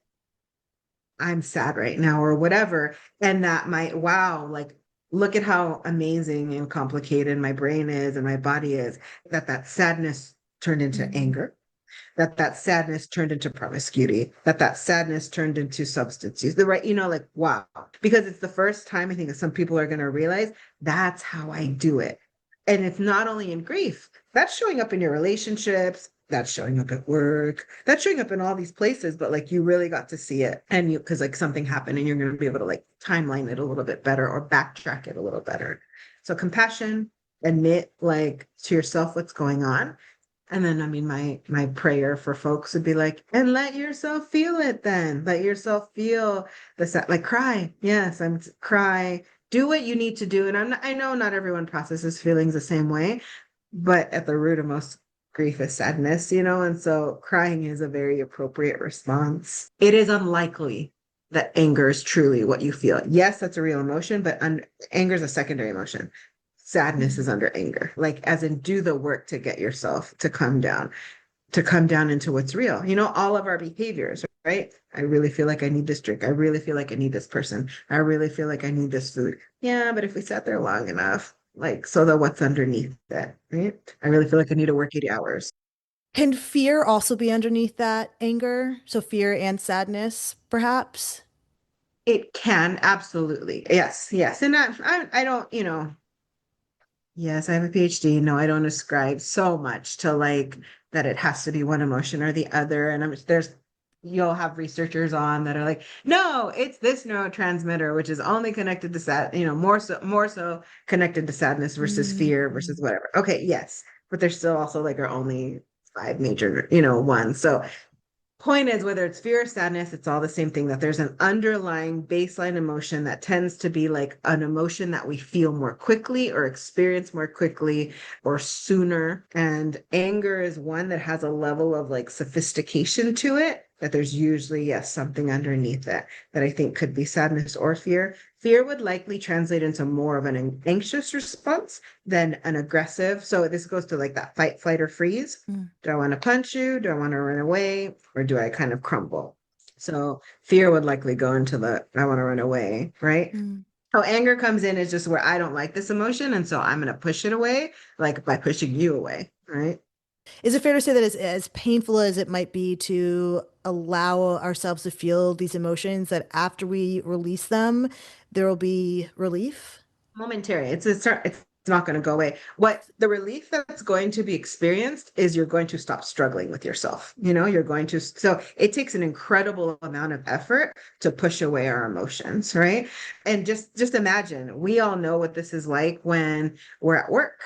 I'm sad right now or whatever. And that might, wow, like, look at how amazing and complicated my brain is and my body is, that sadness turned into anger, that sadness turned into promiscuity, that sadness turned into substance use, like, wow. Because it's the first time I think that some people are going to realize that's how I do it. And it's not only in grief, that's showing up in your relationships, that's showing up at work, that's showing up in all these places, but like you really got to see it. And because like something happened and you're going to be able to like timeline it a little bit better or backtrack it a little better. So compassion, admit like to yourself what's going on. And then, I mean, my prayer for folks would be like, and let yourself feel it then. Let yourself feel like cry. Yes, cry. Do what you need to do. And I know not everyone processes feelings the same way, but at the root of most grief is sadness, and so crying is a very appropriate response. It is unlikely that anger is truly what you feel. Yes, that's a real emotion, but anger is a secondary emotion. Sadness is under anger, like as in do the work to get yourself to come down into what's real. All of our behaviors, right? I really feel like I need this drink. I really feel like I need this person. I really feel like I need this food. Yeah, but if we sat there long enough, like, so the what's underneath that, right? I really feel like I need to work 80 hours. Can fear also be underneath that anger? So fear and sadness, perhaps? It can, absolutely. Yes, yes. And I don't, yes, I have a PhD. No, I don't ascribe so much to like that it has to be one emotion or the other. And you'll have researchers on that are like, no, it's this neurotransmitter, which is only connected to sad, more so connected to sadness versus fear Mm. versus whatever. Okay, yes. But there's still also like are only five major, ones. So point is, whether it's fear or sadness, it's all the same thing, that there's an underlying baseline emotion that tends to be like an emotion that we feel more quickly or experience more quickly or sooner. And anger is one that has a level of like sophistication to it, that there's usually, yes, something underneath it that I think could be sadness or fear. Fear would likely translate into more of an anxious response than an aggressive. So this goes to like that fight, flight, or freeze. Mm. Do I want to punch you? Do I want to run away? Or do I kind of crumble? So fear would likely go into the I want to run away, right? Mm. How anger comes in is just where I don't like this emotion. And so I'm going to push it away, like by pushing you away, right? Is it fair to say that as painful as it might be to allow ourselves to feel these emotions, that after we release them, there will be relief? Momentary. It's not going to go away. What the relief that's going to be experienced is you're going to stop struggling with yourself. You're going to, so it takes an incredible amount of effort to push away our emotions, right? And just imagine, we all know what this is like when we're at work.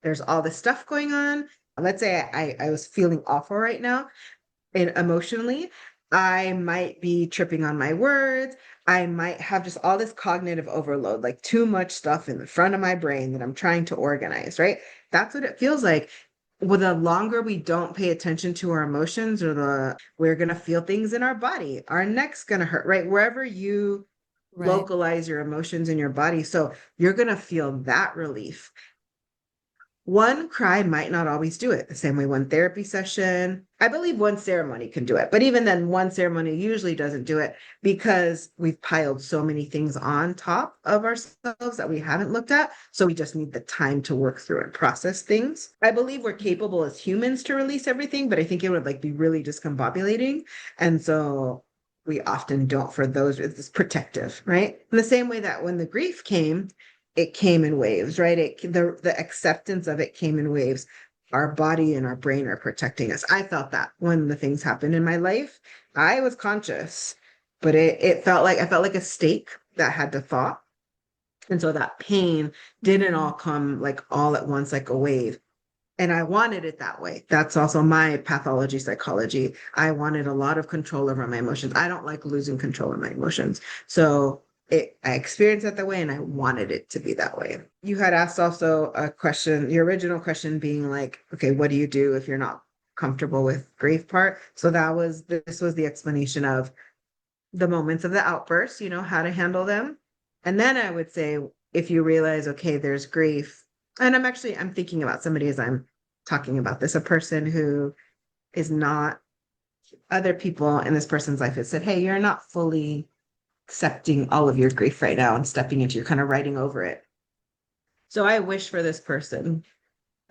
There's all this stuff going on. Let's say I was feeling awful right now and emotionally, I might be tripping on my words. I might have just all this cognitive overload, like too much stuff in the front of my brain that I'm trying to organize, right? That's what it feels like. Well, the longer we don't pay attention to our emotions, we're gonna feel things in our body. Our neck's gonna hurt, right? Wherever you Right. localize your emotions in your body. So you're gonna feel that relief. One cry might not always do it. The same way one therapy session, I believe one ceremony can do it. But even then, one ceremony usually doesn't do it because we've piled so many things on top of ourselves that we haven't looked at. So we just need the time to work through and process things. I believe we're capable as humans to release everything, but I think it would like be really discombobulating. And so we often don't, for those, it's protective, right? In the same way that when the grief came, it came in waves, right? The acceptance of it came in waves. Our body and our brain are protecting us. I felt that when the things happened in my life, I was conscious, but it felt like I felt like a stake that had to thaw. And so that pain didn't Mm. all come like all at once, like a wave. And I wanted it that way. That's also my pathology psychology. I wanted a lot of control over my emotions. I don't like losing control of my emotions. So I experienced it that way and I wanted it to be that way. You had asked also a question, your original question being like, okay, what do you do if you're not comfortable with grief part? So this was the explanation of the moments of the outbursts, how to handle them. And then I would say, if you realize, okay, there's grief, and I'm thinking about somebody as I'm talking about this, a person who is not, other people in this person's life have said, hey, you're not fully accepting all of your grief right now and stepping into, you're kind of writing over it. So I wish for this person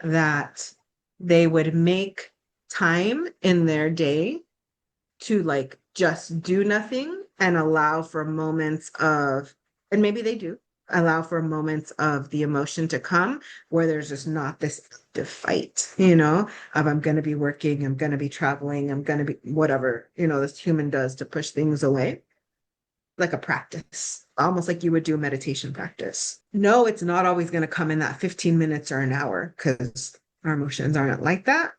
that they would make time in their day to like just do nothing and allow for moments of, and maybe they do allow for moments of the emotion to come where there's just not this active fight, of I'm going to be working, I'm going to be traveling, I'm going to be whatever, this human does to push things away, like a practice, almost like you would do a meditation practice. No, it's not always going to come in that 15 minutes or an hour because our emotions aren't like that,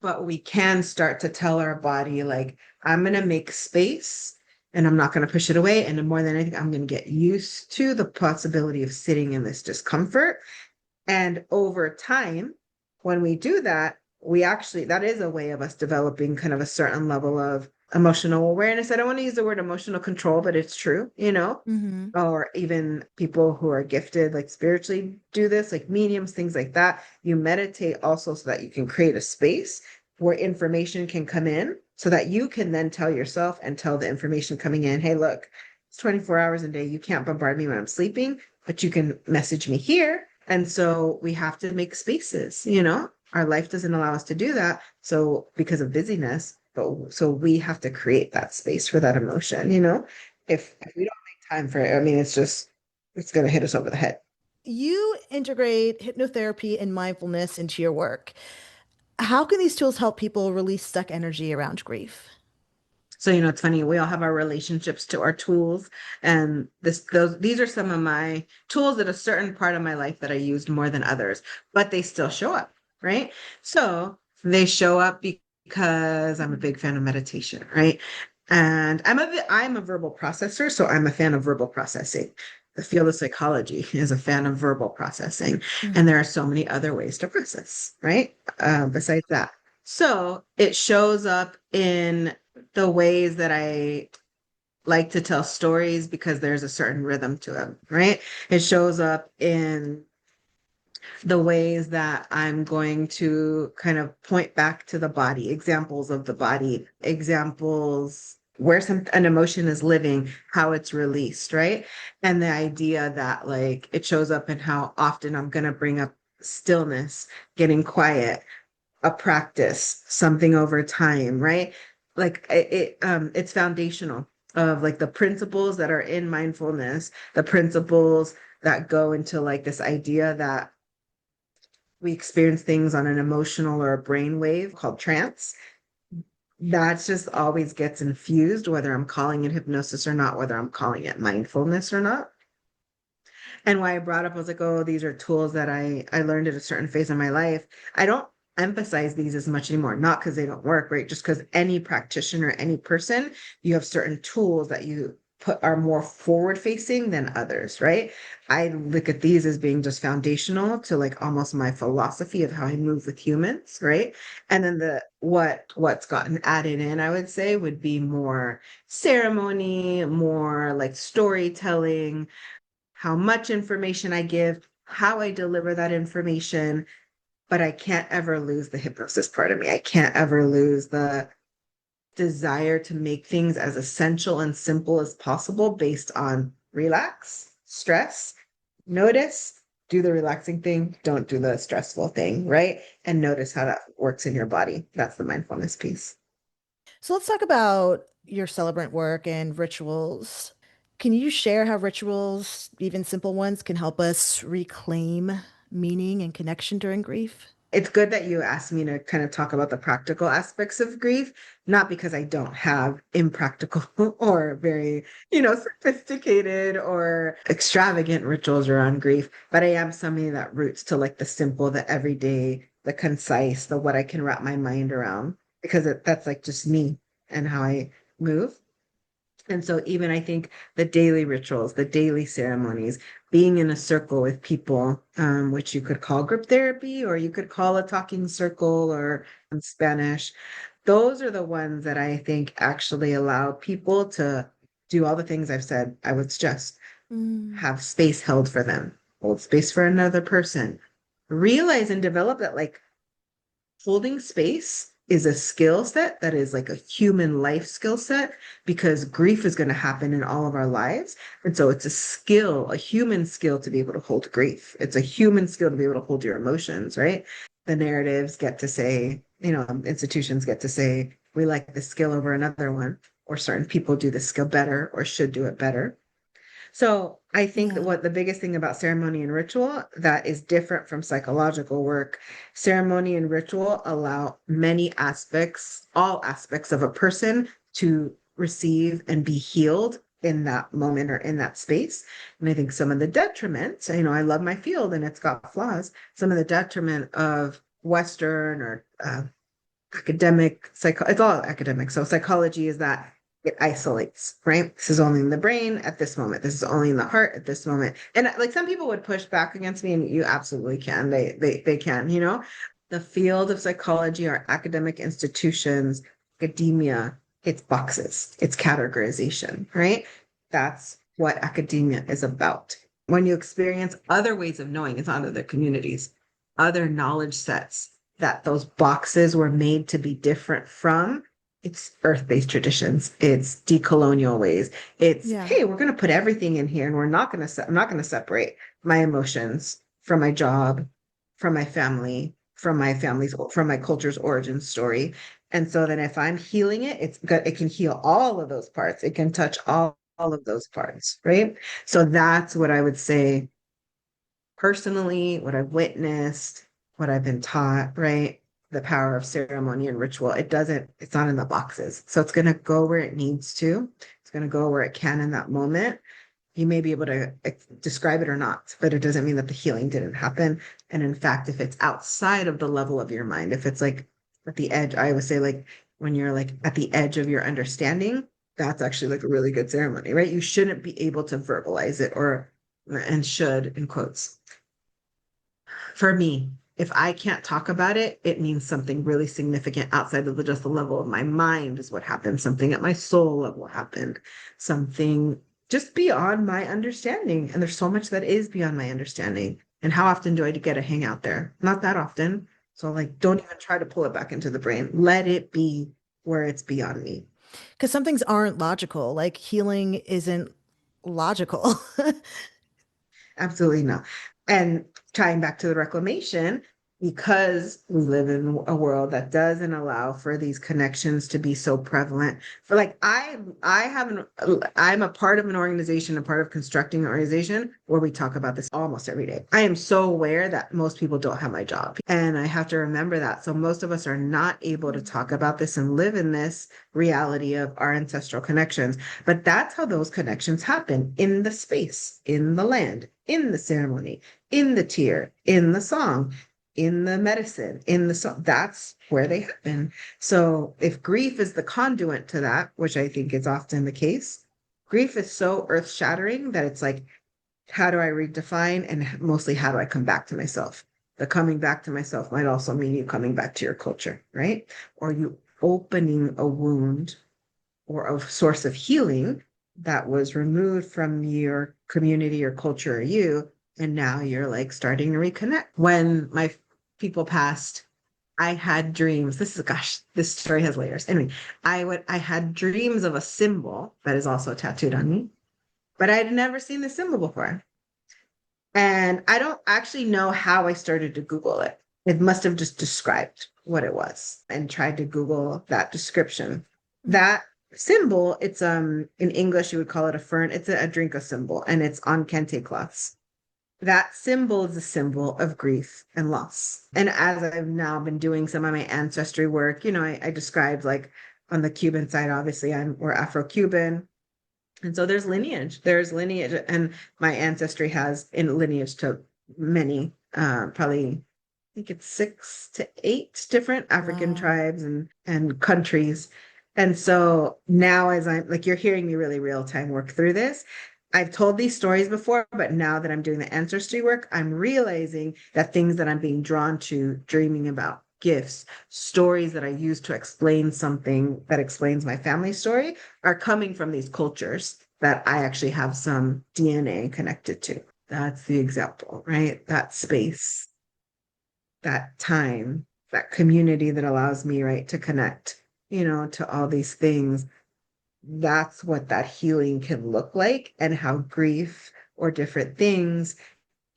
but we can start to tell our body, like, I'm going to make space and I'm not going to push it away. And more than anything, I'm going to get used to the possibility of sitting in this discomfort. And over time, when we do that, that is a way of us developing kind of a certain level of emotional awareness. I don't want to use the word emotional control, but it's true, Mm-hmm. or even people who are gifted, like spiritually do this, like mediums, things like that. You meditate also so that you can create a space where information can come in so that you can then tell yourself and tell the information coming in, hey, look, it's 24 hours a day. You can't bombard me when I'm sleeping, but you can message me here. And so we have to make spaces, our life doesn't allow us to do that. So because of busyness, but so we have to create that space for that emotion, If we don't make time for it, I mean, it's going to hit us over the head. You integrate hypnotherapy and mindfulness into your work. How can these tools help people release stuck energy around grief? So, it's funny, we all have our relationships to our tools. And these are some of my tools at a certain part of my life that I used more than others, but they still show up, right? So they show up because I'm a big fan of meditation, right? And I'm a verbal processor, so I'm a fan of verbal processing. The field of psychology is a fan of verbal processing. And there are so many other ways to process, right? Besides that. So it shows up in the ways that I like to tell stories because there's a certain rhythm to them, right? It shows up in the ways that I'm going to kind of point back to the body, examples of the body, examples where an emotion is living, how it's released, right? And the idea that like it shows up in how often I'm going to bring up stillness, getting quiet, a practice, something over time, right? Like it's foundational of like the principles that are in mindfulness, the principles that go into like this idea that we experience things on an emotional or a brain wave called trance. That just always gets infused, whether I'm calling it hypnosis or not, whether I'm calling it mindfulness or not. And why I brought up, I was like, oh, these are tools that I learned at a certain phase of my life. I don't emphasize these as much anymore, not because they don't work, right? Just because any practitioner, any person, you have certain tools that you put are more forward facing than others, right? I look at these as being just foundational to like almost my philosophy of how I move with humans, right? And then what's gotten added in, I would say, would be more ceremony, more like storytelling, how much information I give, how I deliver that information, but I can't ever lose the hypnosis part of me. I can't ever lose the desire to make things as essential and simple as possible based on relax, stress, notice, do the relaxing thing, don't do the stressful thing, right? And notice how that works in your body. That's the mindfulness piece. So let's talk about your celebrant work and rituals. Can you share how rituals, even simple ones, can help us reclaim meaning and connection during grief? It's good that you asked me to kind of talk about the practical aspects of grief, not because I don't have impractical or very, sophisticated or extravagant rituals around grief, but I am somebody that roots to like the simple, the everyday, the concise, the what I can wrap my mind around, because that's like just me and how I move. And so even I think the daily rituals, the daily ceremonies, being in a circle with people, which you could call group therapy or you could call a talking circle or in Spanish, those are the ones that I think actually allow people to do all the things I've said I would suggest. Mm. Have space held for them, hold space for another person. Realize and develop that like holding space is a skill set that is like a human life skill set because grief is going to happen in all of our lives. And so it's a skill, a human skill to be able to hold grief. It's a human skill to be able to hold your emotions, right? The narratives get to say, institutions get to say, we like this skill over another one, or certain people do this skill better or should do it better. So I think that Yeah. what the biggest thing about ceremony and ritual that is different from psychological work, ceremony and ritual allow many aspects, all aspects of a person to receive and be healed in that moment or in that space. And I think some of the detriment, I love my field and it's got flaws. Some of the detriment of Western or academic it's all academic. So psychology is that it isolates, right? This is only in the brain at this moment. This is only in the heart at this moment. And like some people would push back against me, and you absolutely can. They can, The field of psychology or academic institutions, academia, it's boxes, it's categorization, right? That's what academia is about. When you experience other ways of knowing, it's on other communities, other knowledge sets that those boxes were made to be different from. It's earth-based traditions. It's decolonial ways. It's, Yeah. hey, we're going to put everything in here and I'm not going to separate my emotions from my job, from my family, from my culture's origin story. And so then if I'm healing it, it can heal all of those parts. It can touch all all of those parts, right? So that's what I would say personally, what I've witnessed, what I've been taught, right? The power of ceremony and ritual. It's not in the boxes. So it's going to go where it needs to. It's going to go where it can in that moment. You may be able to describe it or not, but it doesn't mean that the healing didn't happen. And in fact, if it's outside of the level of your mind, if it's like at the edge, I would say like when you're like at the edge of your understanding, that's actually like a really good ceremony, right? You shouldn't be able to verbalize it or, and should in quotes. For me, if I can't talk about it, it means something really significant outside of just the level of my mind is what happened. Something at my soul level happened. Something just beyond my understanding. And there's so much that is beyond my understanding. And how often do I get to hang out there? Not that often. So like, don't even try to pull it back into the brain. Let it be where it's beyond me. Because some things aren't logical, like healing isn't logical. Absolutely no. And tying back to the reclamation, because we live in a world that doesn't allow for these connections to be so prevalent. For like I'm a part of an organization, a part of constructing an organization where we talk about this almost every day. I am so aware that most people don't have my job. And I have to remember that. So most of us are not able to talk about this and live in this reality of our ancestral connections. But that's how those connections happen in the space, in the land, in the ceremony, in the tear, in the song, in the medicine, in the song. That's where they happen. So if grief is the conduit to that, which I think is often the case, grief is so earth shattering that it's like, how do I redefine and mostly how do I come back to myself? The coming back to myself might also mean you coming back to your culture, right? Or you opening a wound or a source of healing that was removed from your community or culture or you, and now you're like starting to reconnect. When my people passed, I had dreams. This story has layers. Anyway, I had dreams of a symbol that is also tattooed on me, but I had never seen the symbol before. And I don't actually know how I started to Google it. It must have just described what it was and tried to Google that description. That symbol, it's in English you would call it a fern. It's a drinka symbol and it's on kente cloths. That symbol is a symbol of grief and loss. And as I've now been doing some of my ancestry work, I described like on the Cuban side, obviously we're Afro-Cuban. And so there's lineage, and my ancestry has in lineage to many, probably, I think it's 6 to 8 different African Wow. tribes and countries. And so now as I'm like, you're hearing me really real time work through this. I've told these stories before, but now that I'm doing the ancestry work, I'm realizing that things that I'm being drawn to, dreaming about, gifts, stories that I use to explain something that explains my family story are coming from these cultures that I actually have some DNA connected to. That's the example, right? That space, that time, that community that allows me, right, to connect, to all these things. That's what that healing can look like and how grief or different things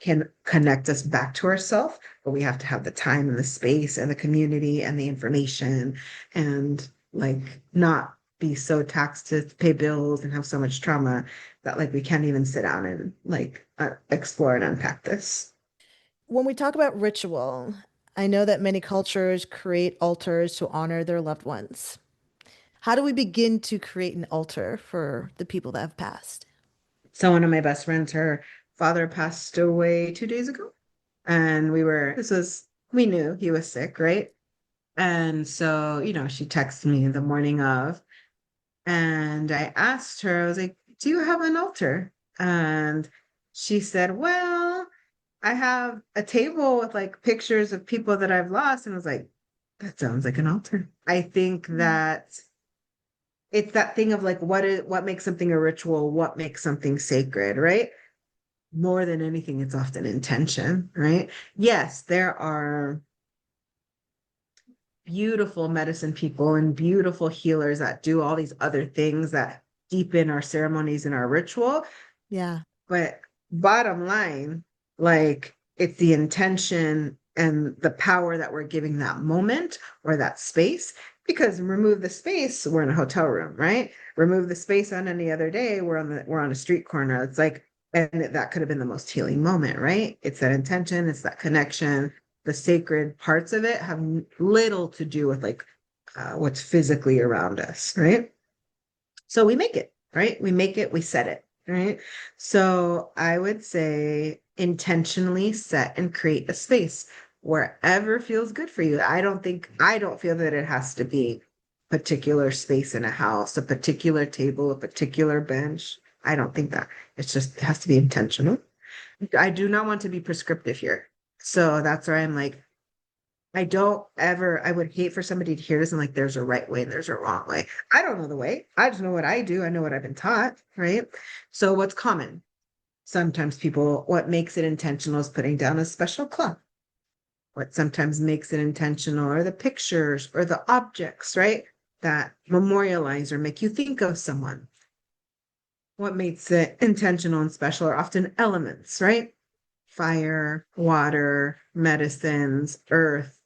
can connect us back to ourselves, but we have to have the time and the space and the community and the information and like not be so taxed to pay bills and have so much trauma that like we can't even sit down and like explore and unpack this. When we talk about ritual, I know that many cultures create altars to honor their loved ones. How do we begin to create an altar for the people that have passed? So one of my best friends, her father passed away 2 days ago. And we knew he was sick, right? And so, she texted me the morning of, and I asked her, I was like, do you have an altar? And she said, well, I have a table with like pictures of people that I've lost. And I was like, that sounds like an altar. I think that it's that thing of like, what makes something a ritual? What makes something sacred, right? More than anything, it's often intention, right? Yes, there are beautiful medicine people and beautiful healers that do all these other things that deepen our ceremonies and our ritual. Yeah. But bottom line, like it's the intention and the power that we're giving that moment or that space Because remove the space, we're in a hotel room, right? Remove the space on any other day, we're on a street corner. It's like, and that could have been the most healing moment, right? It's that intention, it's that connection. The sacred parts of it have little to do with like what's physically around us, right? So we make it, right? We make it, we set it, right? So I would say intentionally set and create a space wherever feels good for you. I don't feel that it has to be particular space in a house, a particular table, a particular bench. I don't think that. It's just, it has to be intentional. I do not want to be prescriptive here. So that's where I'm like, I would hate for somebody to hear this and like, there's a right way and there's a wrong way. I don't know the way. I just know what I do. I know what I've been taught, right? So what's common? Sometimes what makes it intentional is putting down a special cloth. What sometimes makes it intentional are the pictures or the objects, right? That memorialize or make you think of someone. What makes it intentional and special are often elements, right? Fire, water, medicines, earth,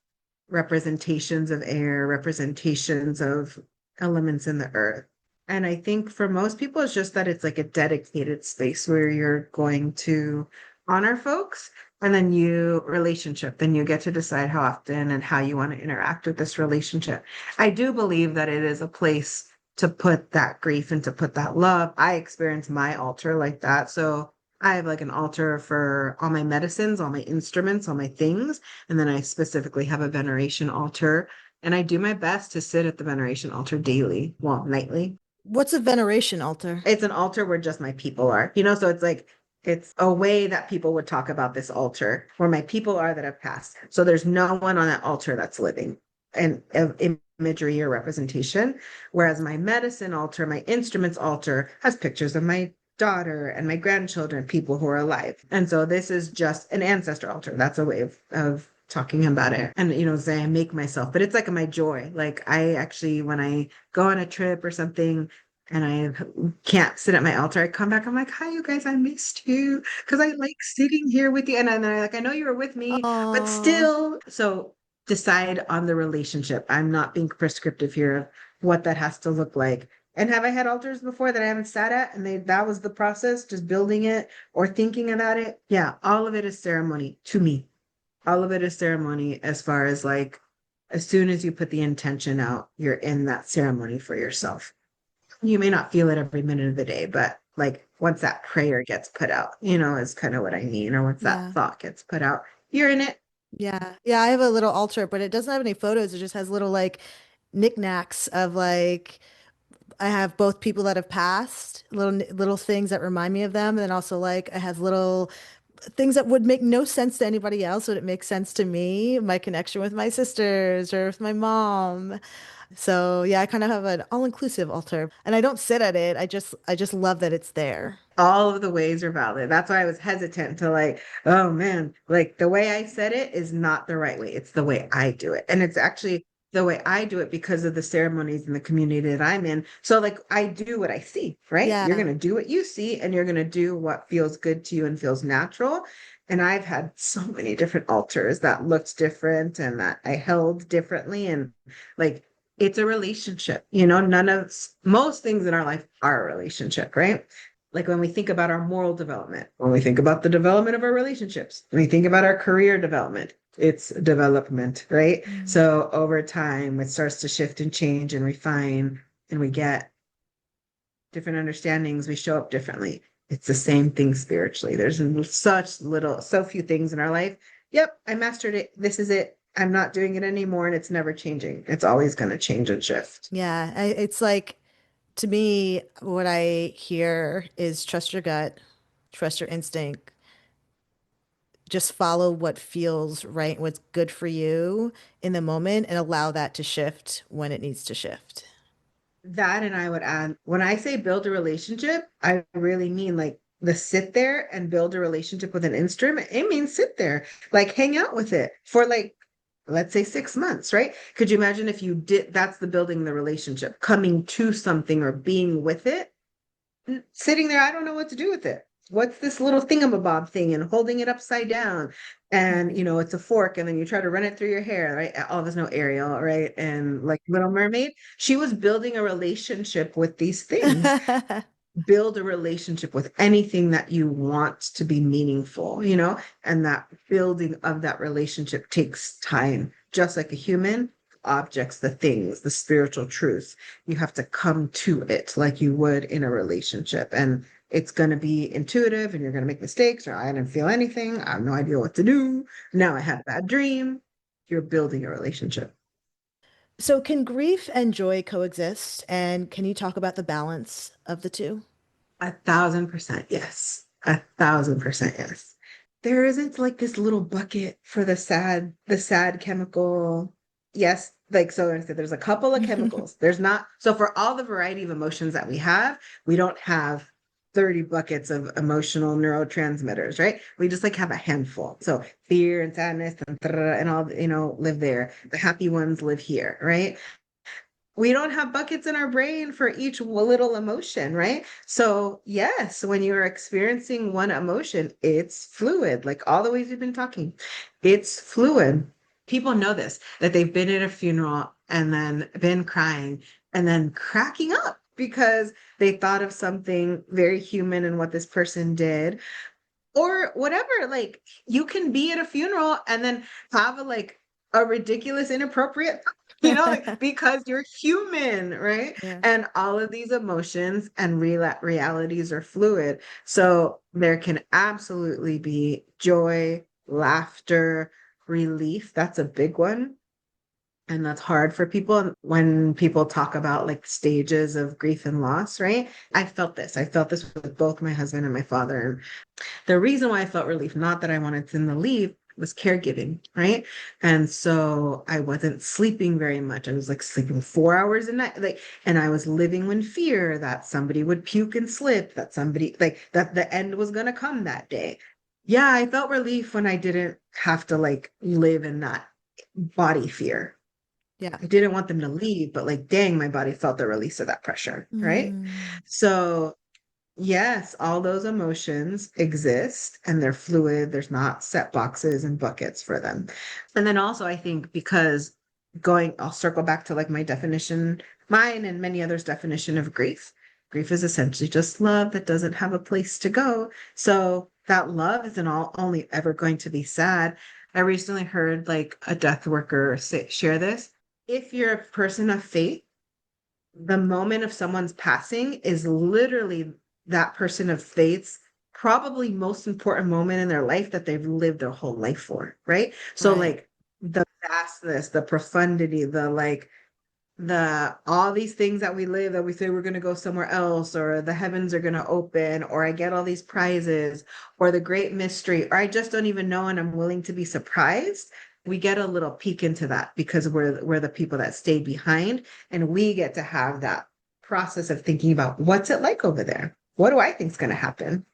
representations of air, representations of elements in the earth. And I think for most people, it's just that it's like a dedicated space where you're going to honor folks and then then you get to decide how often and how you want to interact with this relationship. I do believe that it is a place to put that grief and to put that love. I experience my altar like that. So I have like an altar for all my medicines, all my instruments, all my things. And then I specifically have a veneration altar. And I do my best to sit at the veneration altar daily, well, nightly. What's a veneration altar? It's an altar where just my people are, you know, so it's like, it's a way that people would talk about this altar where my people are that have passed. So there's no one on that altar that's living and imagery or representation. Whereas my medicine altar, my instruments altar has pictures of my daughter and my grandchildren, people who are alive. And so this is just an ancestral altar. That's a way of talking about it. And, you know, say I make myself, but it's like my joy. Like I actually, when I go on a trip or something and I can't sit at my altar, I come back, I'm like, hi, you guys, I missed you. Cause I like sitting here with you. And then I like, I know you were with me, but Oh, still. So decide on the relationship. I'm not being prescriptive here of what that has to look like. And have I had altars before that I haven't sat at and that was the process, just building it or thinking about it? Yeah, all of it is ceremony to me. All of it is ceremony as far as like, as soon as you put the intention out, you're in that ceremony for yourself. You may not feel it every minute of the day, but like once that prayer gets put out, you know, is kind of what I mean. Or once that yeah. thought gets put out, you're in it. Yeah. Yeah, I have a little altar, but it doesn't have any photos. It just has little like knickknacks of like I have both people that have passed, little things that remind me of them, and then also like it has little things that would make no sense to anybody else, but it makes sense to me, my connection with my sisters or with my mom. So yeah, I kind of have an all-inclusive altar, and I don't sit at it. I just love that it's there. All of the ways are valid. That's why I was hesitant to like, oh man, like the way I said it is not the right way. It's the way I do it. And it's actually the way I do it because of the ceremonies and the community that I'm in. So like I do what I see, right? You're Yeah. going to do what you see and you're going to do what feels good to you and feels natural. And I've had so many different altars that looked different and that I held differently. And like, it's a relationship, you know, most things in our life are a relationship, right? Like when we think about our moral development, when we think about the development of our relationships, when we think about our career development, it's development, right? Mm. So over time, it starts to shift and change and refine, and we get different understandings. We show up differently. It's the same thing spiritually. There's so few things in our life. Yep, I mastered it. This is it. I'm not doing it anymore, and it's never changing. It's always going to change and shift. Yeah, it's like to me, what I hear is trust your gut, trust your instinct, just follow what feels right, what's good for you in the moment, and allow that to shift when it needs to shift. That and I would add, when I say build a relationship, I really mean like the sit there and build a relationship with an instrument. It means sit there, like hang out with it for like, let's say 6 months, right? Could you imagine if you did, that's the building the relationship, coming to something or being with it, sitting there, I don't know what to do with it. what's this little thingamabob thing and holding it upside down? And, you know, it's a fork and then you try to run it through your hair, right? All of us know Ariel, right? And like Little Mermaid, she was building a relationship with these things. Build a relationship with anything that you want to be meaningful, you know, and that building of that relationship takes time, just like a human. Objects, the things, the spiritual truth, you have to come to it like you would in a relationship. And it's going to be intuitive and you're going to make mistakes, or I didn't feel anything. I have no idea what to do. Now I had a bad dream. You're building a relationship. So, can grief and joy coexist? And can you talk about the balance of the two? 1,000% yes. 1,000% yes. There isn't like this little bucket for the sad chemical. Yes, like so there's a couple of chemicals. There's not, so for all the variety of emotions that we don't have 30 buckets of emotional neurotransmitters, right? We just like have a handful. So fear and sadness and all, you know, live there. The happy ones live here, right? We don't have buckets in our brain for each little emotion, right? So, yes, when you're experiencing one emotion, it's fluid, like all the ways we've been talking. It's fluid. People know this, that they've been at a funeral and then been crying and then cracking up because they thought of something very human in what this person did or whatever. Like you can be at a funeral and then have a ridiculous inappropriate, you know, like because you're human, right? Yeah. And all of these emotions and realities are fluid, so there can absolutely be joy, laughter, relief. That's a big one. And that's hard for people. And when people talk about like stages of grief and loss, right? I felt this with both my husband and my father. The reason why I felt relief, not that I wanted them to leave, was caregiving, right? And so I wasn't sleeping very much. I was like sleeping 4 hours a night, like, and I was living in fear that somebody would puke and slip, that somebody like that the end was gonna come that day. Yeah, I felt relief when I didn't have to like live in that body fear. Yeah. I didn't want them to leave, but like, dang, my body felt the release of that pressure, right? Mm. So yes, all those emotions exist and they're fluid. There's not set boxes and buckets for them. And then also, I think because I'll circle back to like my definition, mine and many others' definition of grief. Grief is essentially just love that doesn't have a place to go. So that love isn't only ever going to be sad. I recently heard like a death worker share this. If you're a person of faith, the moment of someone's passing is literally that person of faith's probably most important moment in their life that they've lived their whole life for, right? So Right. like the vastness, the profundity, the all these things that we live that we say we're going to go somewhere else, or the heavens are going to open, or I get all these prizes, or the great mystery, or I just don't even know and I'm willing to be surprised. We get a little peek into that because we're the people that stay behind, and we get to have that process of thinking about what's it like over there. What do I think is going to happen?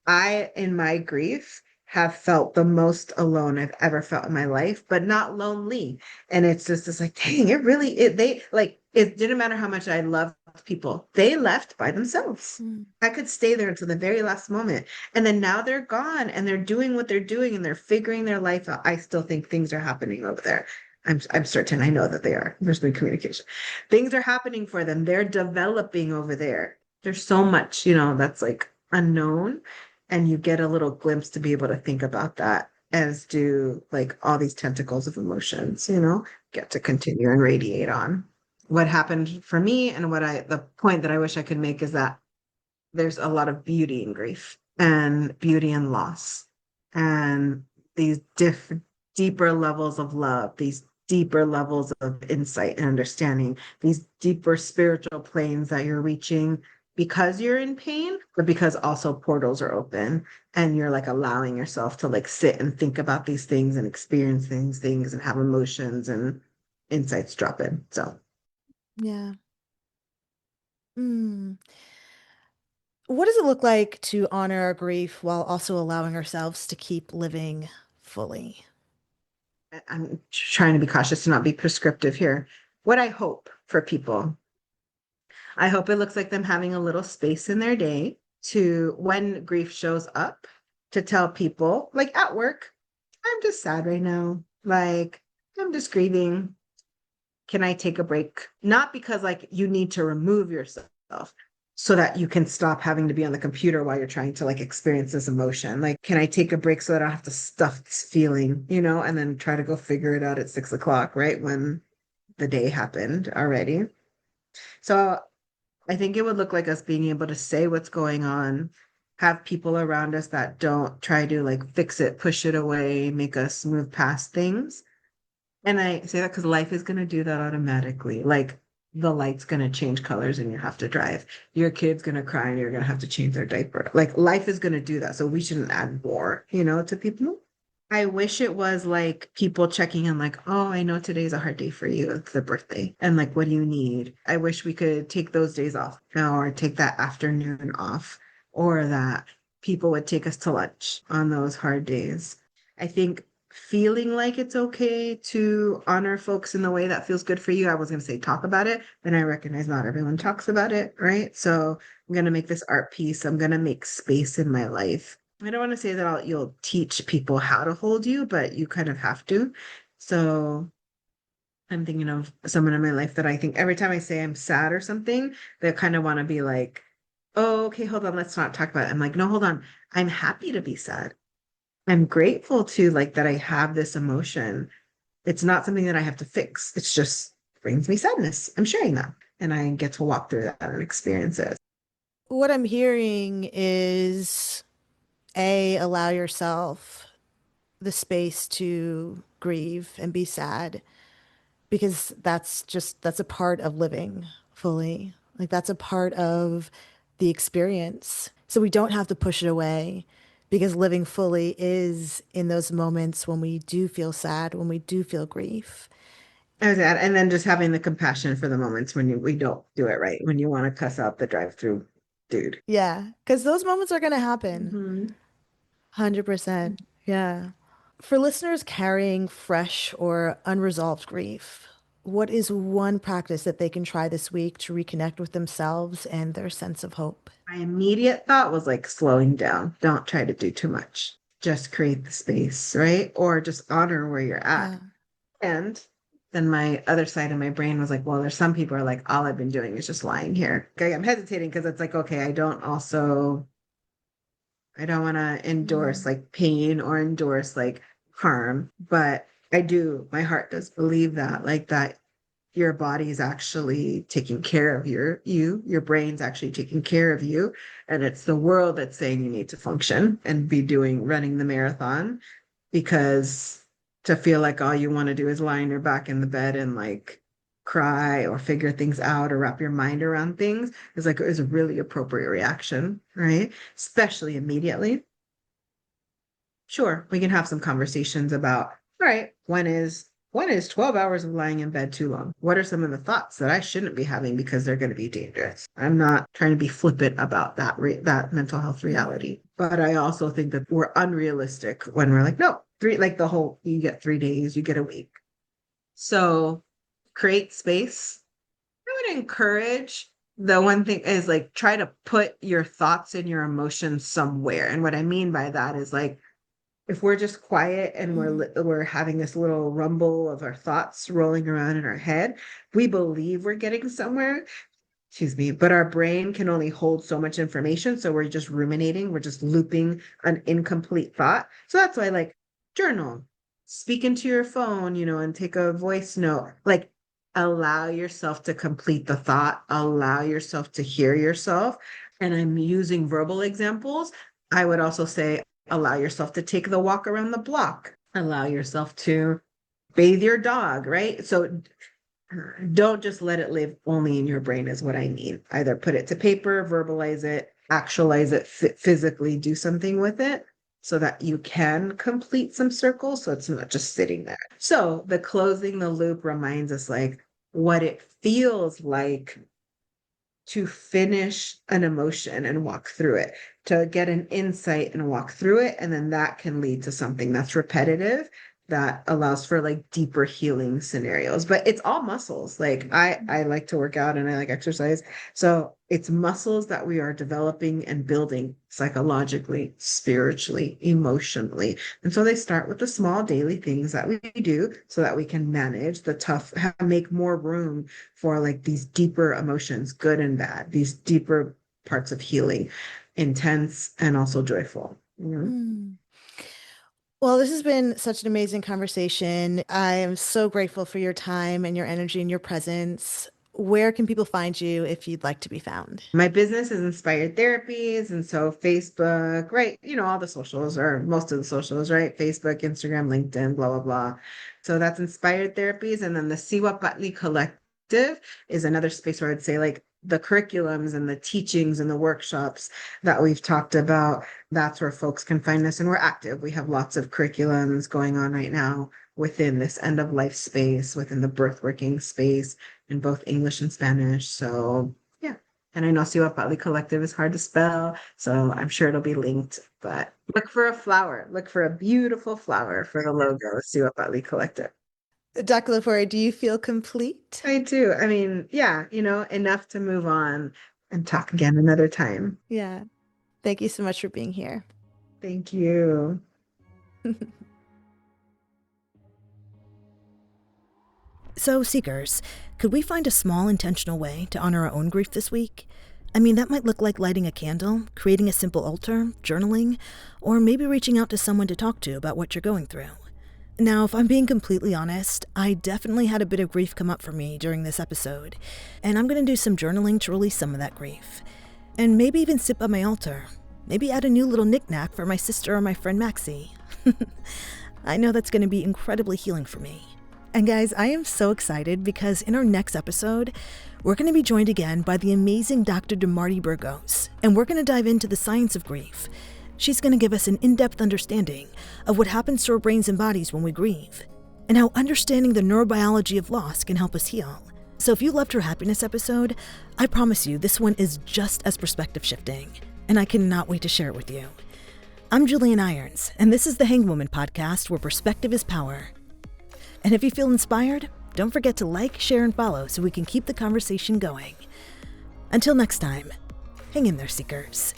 I, in my grief, have felt the most alone I've ever felt in my life, but not lonely. And it's just this like, dang, they like, it didn't matter how much I loved people. They left by themselves. Mm. I could stay there until the very last moment. And then now they're gone and they're doing what they're doing and they're figuring their life out. I still think things are happening over there. I'm certain. I know that they are. There's been communication. Things are happening for them. They're developing over there. There's so much, that's like unknown, and you get a little glimpse to be able to think about that, as do like all these tentacles of emotions, get to continue and radiate on. What happened for me and the point that I wish I could make is that there's a lot of beauty in grief and beauty in loss and these deeper levels of love, these deeper levels of insight and understanding, these deeper spiritual planes that you're reaching because you're in pain, but because also portals are open and you're like allowing yourself to like sit and think about these things and experience things and have emotions and insights drop in. So Yeah. Mm. What does it look like to honor our grief while also allowing ourselves to keep living fully? I'm trying to be cautious to not be prescriptive here. What I hope for people, I hope it looks like them having a little space in their day to when grief shows up to tell people, like at work, I'm just sad right now. Like, I'm just grieving. Can I take a break? Not because like you need to remove yourself so that you can stop having to be on the computer while you're trying to like experience this emotion. Like, can I take a break so that I don't have to stuff this feeling, and then try to go figure it out at 6 o'clock, right? When the day happened already. So I think it would look like us being able to say what's going on, have people around us that don't try to like fix it, push it away, make us move past things. And I say that because life is going to do that automatically. Like the light's going to change colors and you have to drive. Your kid's going to cry and you're going to have to change their diaper. Like life is going to do that. So we shouldn't add more, to people. I wish it was like people checking in, like, oh, I know today's a hard day for you. It's the birthday. And like, what do you need? I wish we could take those days off or take that afternoon off, or that people would take us to lunch on those hard days. I think feeling like it's okay to honor folks in the way that feels good for you. I was going to say talk about it, but I recognize not everyone talks about it, right? So I'm going to make this art piece. I'm going to make space in my life. I don't want to say that you'll teach people how to hold you, but you kind of have to. So I'm thinking of someone in my life that I think every time I say I'm sad or something, they kind of want to be like, oh, okay, hold on, let's not talk about it. I'm like, no, hold on. I'm happy to be sad. I'm grateful to like that I have this emotion. It's not something that I have to fix. It's just brings me sadness. I'm sharing that. And I get to walk through that and experience it. What I'm hearing is allow yourself the space to grieve and be sad, because that's a part of living fully. Like that's a part of the experience. So we don't have to push it away, because living fully is in those moments when we do feel sad, when we do feel grief. And then just having the compassion for the moments when we don't do it right, when you want to cuss out the drive-through dude. Yeah, because those moments are going to happen. Mhm. 100%. Yeah. For listeners carrying fresh or unresolved grief, what is one practice that they can try this week to reconnect with themselves and their sense of hope? My immediate thought was like slowing down. Don't try to do too much. Just create the space, right? Or just honor where you're at. Yeah. And then my other side of my brain was like, well, there's some people are like, all I've been doing is just lying here. Okay, I'm hesitating because it's like, okay, I don't want to endorse Mm. like pain or endorse like harm, but my heart does believe that, like that your body is actually taking care of your brain's actually taking care of you. And it's the world that's saying you need to function and be running the marathon, because to feel like all you want to do is lie on your back in the bed and like cry or figure things out or wrap your mind around things is a really appropriate reaction, right? Especially immediately. Sure, we can have some conversations about, all right, when is 12 hours of lying in bed too long? What are some of the thoughts that I shouldn't be having because they're going to be dangerous? I'm not trying to be flippant about that mental health reality, but I also think that we're unrealistic when we're like, no, like you get 3 days, you get a week. So create space. I would encourage, the one thing is like try to put your thoughts and your emotions somewhere. And what I mean by that is like, if we're just quiet and Mhm. we're having this little rumble of our thoughts rolling around in our head, we believe we're getting somewhere. Excuse me, but our brain can only hold so much information, so we're just ruminating, we're just looping an incomplete thought. So that's why, like, journal, speak into your phone, and take a voice note. Like, allow yourself to complete the thought, allow yourself to hear yourself. And I'm using verbal examples. I would also say allow yourself to take the walk around the block, allow yourself to bathe your dog, right? So don't just let it live only in your brain, is what I mean. Either put it to paper, verbalize it, actualize it, physically do something with it so that you can complete some circles. So it's not just sitting there. So the closing the loop reminds us like what it feels like to finish an emotion and walk through it, to get an insight and walk through it. And then that can lead to something that's repetitive that allows for like deeper healing scenarios. But it's all muscles. Like I like to work out and I like exercise. So it's muscles that we are developing and building psychologically, spiritually, emotionally. And so they start with the small daily things that we do so that we can manage the tough, make more room for like these deeper emotions, good and bad, these deeper parts of healing, intense and also joyful. You know? Mm. Well, this has been such an amazing conversation. I am so grateful for your time and your energy and your presence. Where can people find you if you'd like to be found? My business is Inspired Therapies. And so Facebook, right? You know, all the socials or most of the socials, right? Facebook, Instagram, LinkedIn, blah, blah, blah. So that's Inspired Therapies. And then the Siwa Patli Collective is another space where I'd say like the curriculums and the teachings and the workshops that we've talked about. That's where folks can find us. And we're active. We have lots of curriculums going on right now within this end of life space, within the birth working space in both English and Spanish. So yeah. And I know Siwa Patli Collective is hard to spell, so I'm sure it'll be linked. But look for a flower. Look for a beautiful flower for the logo, Siwa Patli Collective. Dr. Lafaurie, do you feel complete? I do. I mean, yeah, you know, enough to move on and talk again another time. Yeah. Thank you so much for being here. Thank you. So, seekers, could we find a small intentional way to honor our own grief this week? I mean, that might look like lighting a candle, creating a simple altar, journaling, or maybe reaching out to someone to talk to about what you're going through. Now, if I'm being completely honest, I definitely had a bit of grief come up for me during this episode, and I'm going to do some journaling to release some of that grief. And maybe even sit by my altar. Maybe add a new little knick-knack for my sister or my friend Maxie. I know that's going to be incredibly healing for me. And guys, I am so excited because in our next episode, we're going to be joined again by the amazing Dr. DeMarty Burgos, and we're going to dive into the science of grief. She's going to give us an in-depth understanding of what happens to our brains and bodies when we grieve, and how understanding the neurobiology of loss can help us heal. So if you loved her happiness episode, I promise you this one is just as perspective shifting, and I cannot wait to share it with you. I'm Julienne Irons, and this is the Hanged Woman podcast where perspective is power. And if you feel inspired, don't forget to like, share, and follow so we can keep the conversation going. Until next time, hang in there, seekers.